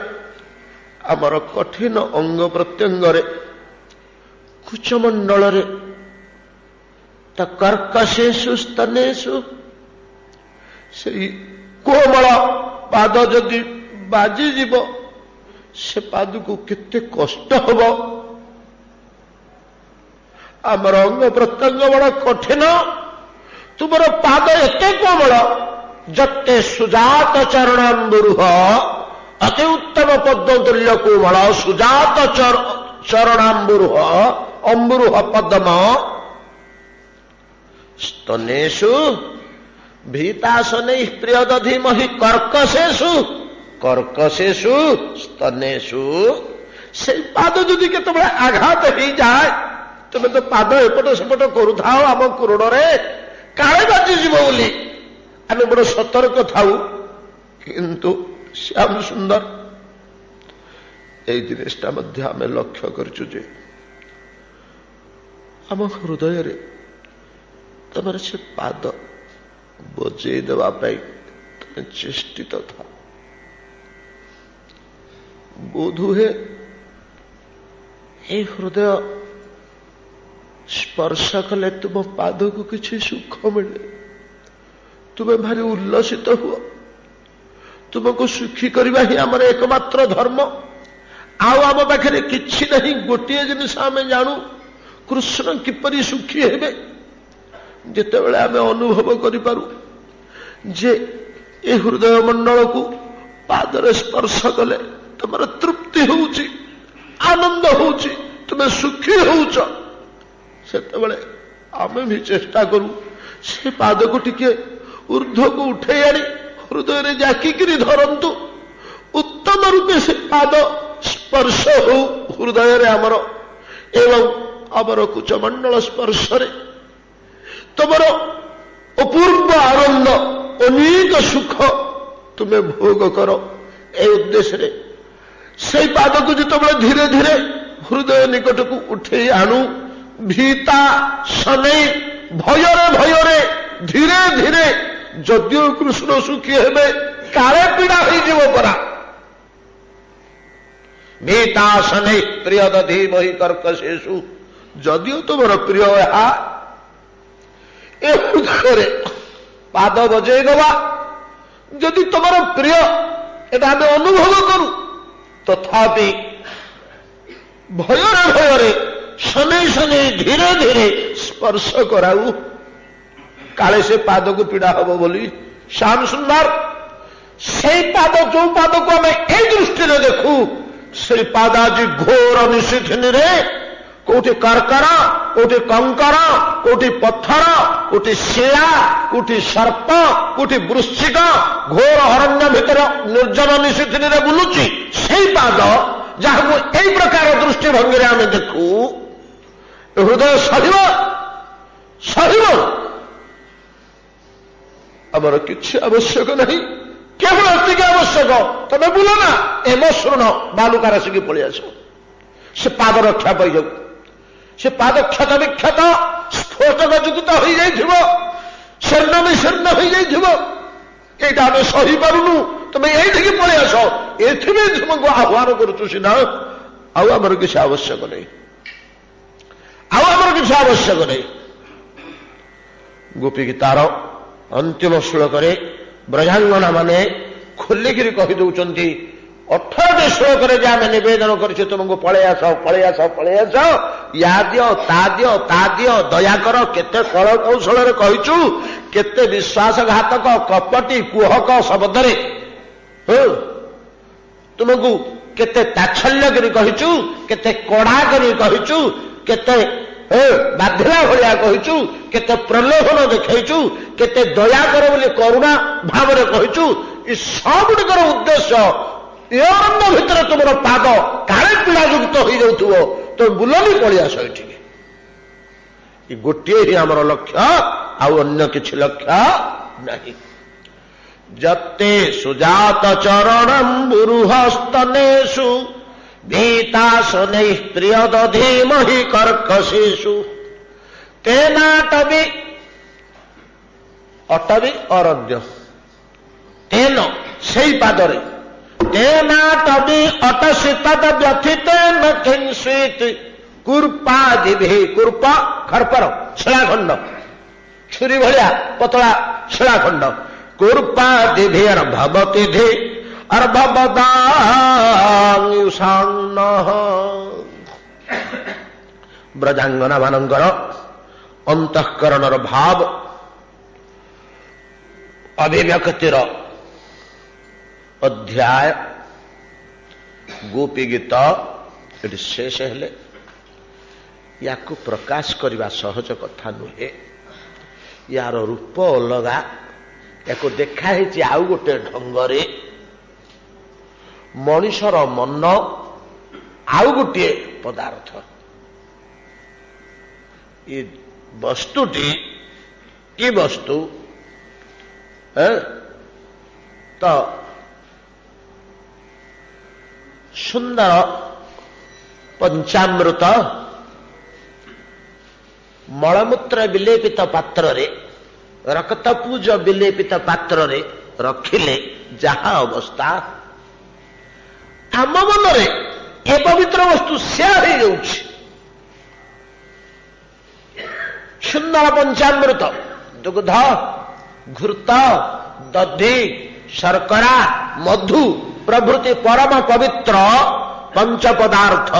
Speaker 1: आमर कठिन अंग प्रत्यंगरे कुचमंडल कर्कशेषु स्तनेषु से कोमल पाद जदि बाजी जीव से पाद को केते कष्ट हब आमर अंग प्रत्यंग बड़ कठिन तुमर पाद एते कोमल जत्ते सुजात चरणाम्बुरुह अति उत्तम पद्म तुल्य कोमल सुजात चरणाम्बुरुह अम्बुरुह पद्म स्तनेषु भीतासने प्रियदधिमहि कर्कशेषु कर्कशेषु स्तनेषु से पाद जदि केतबेले आघात हो जाए तुम तो पाद एपट सेपट करूथाओ आम कुरुड़े काले बाजिजीव बोली आम बड़ सतर्क थाऊ किंतु श्याम सुंदर यही जिनिसटा मध्य आम लक्ष्य करचु जे आम हृदय रे तुम से पाद बजे देवाई तुम चेष्टित था बोध हुए ये हृदय स्पर्श कले तुम पाद को किसी सुख मिले तुम्हें भारी उल्लसित हुआ तुमको सुखी करवा ही आमर एकमात्र धर्म आम पाखे किसी नहीं गोटे जिनिस आम जानू कृष्ण किपरि सुखी हेबे जितेबेले आम अनुभव करूँ जे ए हृदय मंडल को पादरे स्पर्श कले तुम तृप्ति होउची आनंद होउची तुम्हें सुखी होउच सेतेबेले आमे भी चेष्टा करूँ से पाद को टिके ऊर्ध्व को उठे आनी हृदय रे जाकिकरी धरंतु उत्तम रूपे से पाद स्पर्श हो हृदय रे आमर एवं आमर कुचमंडल स्पर्श रे तुमर अपूर्व आनंद अनेक सुख तुम्हें भोग कर ए उद्देश्य से पाद को जिते धीरे धीरे हृदय निकट को उठे आणु भीता सनै भयरे भयरे धीरे धीरे जदियो कृष्ण सुखी हेबे काले पीड़ा हो परा भीता सनै प्रिय दधी बही कर्कशेषु जदियो तुमर प्रिय ए हृदय पाद बजे दवा जदि तुमर प्रिय एटा आम अनुभव करूं तथापि भयरे भयरे शनै शनै धीरे धीरे स्पर्श कराऊ काले से पाद को पीड़ा हम बोली श्याम सुंदर से पाद जो पाद को आम ए दृष्टि देखू से पाद आज घोर निशिथिनी रे कोटी कर्करा कोटी कंकरा कोटी पत्थर कोटी शिला कोटी सर्प कोटी वृश्चिक घोर अरण्य भितर निर्जन निशिथिनी रे बुलुची से पाद जहां यही प्रकार दृष्टिभंगी आम देखू हृदय सहिब आमर किसी आवश्यक नहीं केवल एति आवश्यक तबे बुल ना एम शृण बालुकार आसिक पलि आस से पाद रक्षा पाई जाऊ से पाद क्षत विक्षत स्फोटक युक्त हो शीर्ण विशीर्ण हो यहाँ आम सही पारूनु तुम ये पलि आस एथि तुमको आह्वान करुचु सीना आमर किसी आवश्यक नहीं आमर किसी आवश्यक नहीं गोपी गीतार अंतिम श्लोक ब्रजांगना माने खोलिकी कहीदे 18 श्लोक आम नवेदन कर तुमको पलि आस पलि आस पलि आस या दियो ता दियो दयाकर केते कल कौशल कहीचु केते विश्वासघातक कपटी कुहक शब्द तुमको केते ताच्छल्य करी कहीचु केते कड़ा करी कहीचु केते बाधिला भलिया कहीचु केते प्रलोभन देखैचु केते दया कर बोली करुणा भाव कहीचु ई सब गुड़िकर उद्देश्य ଏ ଅରଣ୍ୟ ଭିତରେ ତୁମର ପାଦ କାଳେ ପୀଡ଼ାଯୁକ୍ତ ହୋଇଯାଉଥିବ, ତୁମେ ବୁଲନି, ପଳେଇ ଆସ ଏଠିକି। ଏ ଗୋଟିଏ ହିଁ ଆମର ଲକ୍ଷ୍ୟ, ଆଉ ଅନ୍ୟ କିଛି ଲକ୍ଷ୍ୟ ନାହିଁ। ଯତେ ସୁଜାତ ଚରଣମ୍ ବୁରୁହସ୍ତନେଷୁ ଭୀତାସନୈଃ ପ୍ରିୟଦଧୀମହି କର୍କଶେଷୁ ତେନାଟବି ଅଟବି ଅରଣ୍ୟ ତେନ ସେଇ ପାଦରେ ତେନାଟବି ଅଟସି ତଦ ବ୍ୟଥିତେନ କିଂସ୍ୱିତ୍ କୁର୍ପାଦିଭି କୁର୍ପ ଖର୍ପର ଶିଳାଖଣ୍ଡ ଛୁରୀ ଭଳିଆ ପତଳା ଶିଳାଖଣ୍ଡ କୁର୍ପାଦିଭି ଅର୍ଭବତିଧି ଅର୍ଭବଦାଂସାନ୍ନଃ ବ୍ରଜାଙ୍ଗନା ମାନଙ୍କର ଅନ୍ତଃକରଣର ଭାବ ଅଭିବ୍ୟକ୍ତିର ଅଧ୍ୟାୟ ଗୋପୀ ଗୀତ ଏଠି ଶେଷ ହେଲେ। ୟାକୁ ପ୍ରକାଶ କରିବା ସହଜ କଥା ନୁହେଁ। ୟାର ରୂପ ଅଲଗା, ୟାକୁ ଦେଖା ହେଇଛି ଆଉ ଗୋଟେ ଢଙ୍ଗରେ। ମଣିଷର ମନ ଆଉ ଗୋଟିଏ ପଦାର୍ଥ। ଏ ବସ୍ତୁଟି କି ବସ୍ତୁ ତ ସୁନ୍ଦର ପଞ୍ଚାମୃତ ମଳମୂତ୍ର ବିଲେପିତ ପାତ୍ରରେ, ରକ୍ତପୁଜ ବିଲେପିତ ପାତ୍ରରେ ରଖିଲେ ଯାହା ଅବସ୍ଥା, ଆମ ମନରେ ଏ ପବିତ୍ର ବସ୍ତୁ ସେୟା ହେଇଯାଉଛି। ସୁନ୍ଦର ପଞ୍ଚାମୃତ, ଦୁଗ୍ଧ, ଘୃତ, ଦଧି, ଶର୍କରା, ମଧୁ ପ୍ରଭୃତି ପରମ ପବିତ୍ର ପଞ୍ଚ ପଦାର୍ଥ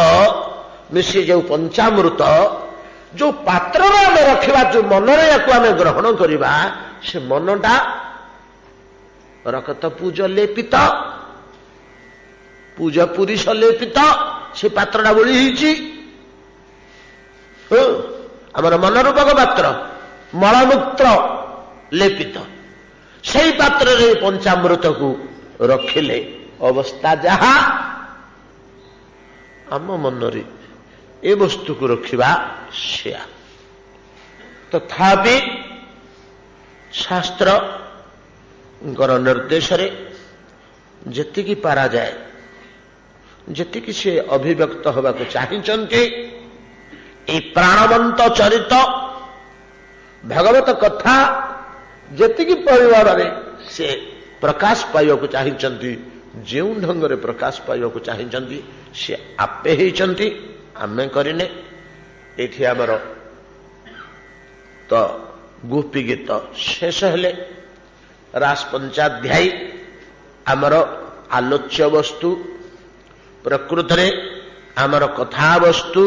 Speaker 1: ମିଶି ଯେଉଁ ପଞ୍ଚାମୃତ ଯୋଉ ପାତ୍ରରେ ଆମେ ରଖିବା, ଯୋଉ ମନରେ ୟାକୁ ଆମେ ଗ୍ରହଣ କରିବା, ସେ ମନଟା ରକ୍ତପୁଜ ଲେପିତ, ପୂଜ ପୁରିଷ ଲେପିତ ସେ ପାତ୍ରଟା ବୋଳି ହେଇଛି। ଆମର ମନରୂପକ ପାତ୍ର ମଳମୂତ୍ର ଲେପିତ, ସେଇ ପାତ୍ରରେ ପଞ୍ଚାମୃତକୁ ରଖିଲେ ଅବସ୍ଥା ଯାହା, ଆମ ମନରେ ଏ ବସ୍ତୁକୁ ରଖିବା ସେୟା। ତଥାପି ଶାସ୍ତ୍ରଙ୍କର ନିର୍ଦ୍ଦେଶରେ ଯେତିକି ପାରାଯାଏ, ଯେତିକି ସେ ଅଭିବ୍ୟକ୍ତ ହେବାକୁ ଚାହିଁଛନ୍ତି, এই ପ୍ରାଣବନ୍ତ ଚରିତ ଭଗବତ କଥା ଯେତିକି ପରିମାଣରେ ସେ ପ୍ରକାଶ ପାଇବାକୁ ଚାହିଁଛନ୍ତି, ଯେଉଁ ଢଙ୍ଗରେ ପ୍ରକାଶ ପାଇବାକୁ ଚାହିଁଛନ୍ତି, ସେ ଆପେ ହେଇଛନ୍ତି, ଆମେ କରିନେ। ଏଠି ଆମର ତ ଗୋପୀ ଗୀତ ଶେଷ ହେଲେ। ରାସ ପଞ୍ଚାଧ୍ୟାୟୀ ଆମର ଆଲୋଚ୍ୟ ବସ୍ତୁ, ପ୍ରକୃତରେ ଆମର କଥାବସ୍ତୁ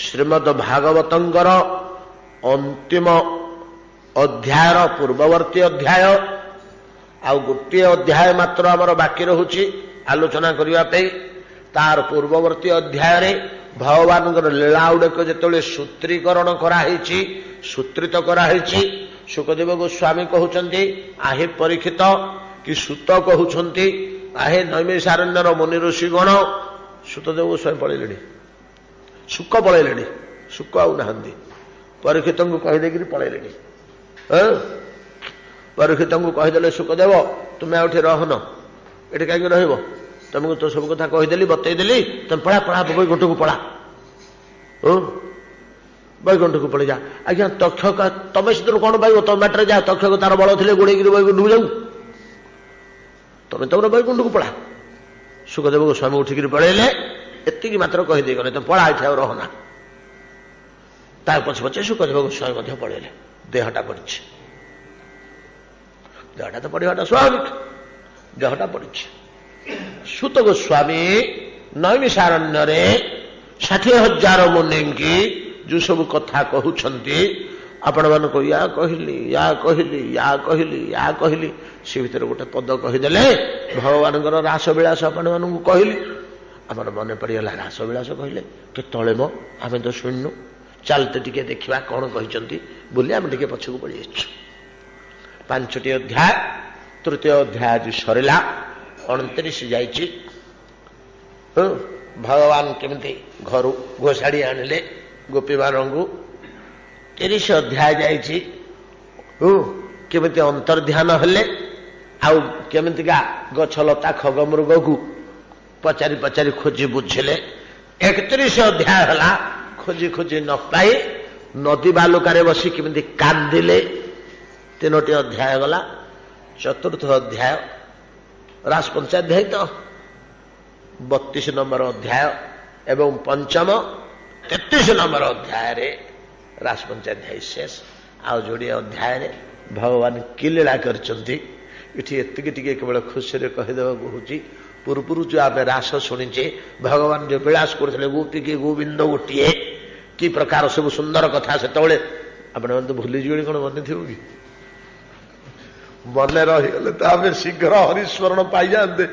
Speaker 1: ଶ୍ରୀମଦ୍ ଭାଗବତଙ୍କର ଅନ୍ତିମ ଅଧ୍ୟାୟର ପୂର୍ବବର୍ତ୍ତୀ ଅଧ୍ୟାୟ। ଆଉ ଗୋଟିଏ ଅଧ୍ୟାୟ ମାତ୍ର ଆମର ବାକି ରହୁଛି ଆଲୋଚନା କରିବା ପାଇଁ। ତାର ପୂର୍ବବର୍ତ୍ତୀ ଅଧ୍ୟାୟରେ ଭଗବାନଙ୍କର ଲୀଳା ଗୁଡିକ ଯେତେବେଳେ ସୂତ୍ରୀକରଣ କରାହେଇଛି, ସୂତ୍ରିତ କରାହେଇଛି, ସୁଖଦେବ ଗୋସ୍ୱାମୀ କହୁଛନ୍ତି, ଆହେ ପରୀକ୍ଷିତ, କି ସୂତ କହୁଛନ୍ତି, ଆହେ ନୈମିଷାରଣ୍ୟର ମୁନି ଋଷିଗଣ। ସୁତଦେବ ଗୋସ୍ୱାମୀ ପଳେଇଲେଣି, ଶୁକ ପଳେଇଲେଣି, ଶୁକ ଆଉ ନାହାନ୍ତି, ପରୀକ୍ଷିତଙ୍କୁ କହିଦେଇକିରି ପଳେଇଲେଣି। ପରୀକ୍ଷିତଙ୍କୁ କହିଦେଲେ, ସୁଖଦେବ ତୁମେ ଆଉ ଏଠି ରହନ, ଏଠି କାହିଁକି ରହିବ? ତମକୁ ତ ସବୁ କଥା କହିଦେଲି, ବତେଇଦେଲି, ତମେ ପଳା ପଳା ବୈକୁଣ୍ଠକୁ ପଳା, ବୈକୁଣ୍ଠକୁ ପଳେଇ ଯା। ଆଜ୍ଞା ତକ୍ଷକ ତମେ ସେଥିରୁ କଣ ପାଇବ? ତମ ବାଟରେ ଯା, ତକ୍ଷକ ତାର ବଳ ଥିଲେ ଗୋଡେଇକିରି ବୈକୁଣ୍ଠକୁ ଯାଉ, ତମେ ତମର ବୈକୁଣ୍ଠକୁ ପଳା। ସୁଖଦେବ ଗୋସ୍ୱାମୀ ଉଠିକିରି ପଳେଇଲେ, ଏତିକି ମାତ୍ର କହିଦେଇ ଗଲେ, ତମେ ପଳା, ଏଠି ଆଉ ରହନା। ତାର ପଛେ ପଛେ ସୁଖଦେବ ଗୋସ୍ୱାମୀ ମଧ୍ୟ ପଳେଇଲେ। ଦେହଟା ପଡ଼ିଛି, ଦେହଟା ତ ପଡ଼ିବାଟା ସ୍ୱାଭାବିକ, ଦେହଟା ପଡ଼ିଛି। ସୁତ ଗୋସ୍ୱାମୀ ନୈମିଷାରଣ୍ୟରେ 60,000 ମୁନିଙ୍କି ଯୋଉ ସବୁ କଥା କହୁଛନ୍ତି, ଆପଣମାନଙ୍କୁ ୟା କହିଲି, ୟା କହିଲି, ୟା କହିଲି, ୟା କହିଲି, ସେ ଭିତରେ ଗୋଟେ ପଦ କହିଦେଲେ, ଭଗବାନଙ୍କର ରାସବିଳାସ ଆପଣମାନଙ୍କୁ କହିଲି। ଆମର ମନେ ପଡ଼ିଗଲା, ରାସବିଳାସ କହିଲେ କେତେବେଳେ ମ, ଆମେ ତ ଶୁଣିନୁ, ଚାଲତେ ଟିକେ ଦେଖିବା କଣ କହିଛନ୍ତି ବୋଲି ଆମେ ଟିକେ ପଛକୁ ପଳେଇ ଆସିଛୁ। 5ଟି ଅଧ୍ୟାୟ, ତୃତୀୟ ଅଧ୍ୟାୟ ଆଜି ସରିଲା, 29 ଯାଇଛି। भगवान केमिति घर घोषाड़ी आनिले गोपी मानू 30 अध्याय जाइछि केमिति अंतर्ध्यान हेले आउ केमितिका गछलता खगमृग को पचारि पचारि खोजी बुझिले 31 अध्याय हला खोजी खोजी न पाई नदी बालुकारे बसी केमिति कांदिले 3टी अध्याय गला। 4th अध्याय राजपंचाध्याय तो 32 नंबर अध्याय एवं पंचम 33 नंबर अध्याय रे राजपंचाध्याय शेष आ जोड़े अध्याय रे भगवान कि लीला करछंती इठी एतिके टिके केवल खुशी रे कहिदेबा होची पूर्वरु जो आमे रास शुणीचे भगवान जो विलास करथिले गोपी के गोविंद गोटिए कि प्रकार सब सुंदर कथा से तोले आपण तो भूली जीवनी कोन मन थिउ कि मन रही गले तो आमे शीघ्र हरिस्मरण पाई जानते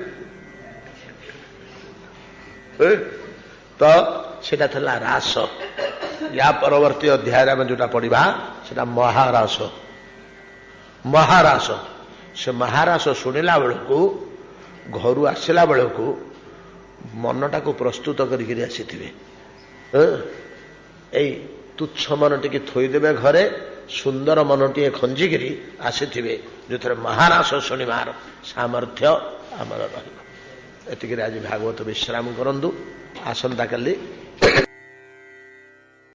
Speaker 1: तो सेटा थला रास या परवर्ती अध्याय में जोटा पढ़ा सेटा महारास महारास से महारास शुणिला बेलू घर आसला बेलू मनटा को प्रस्तुत करके आसी तुच्छ मन टी थोईदेवे घरे सुंदर मन टी खंजिकी आसी जो थे महारास शुणिबार सामर्थ्य आमर रही। आज भागवत विश्राम करंतु आसंता काली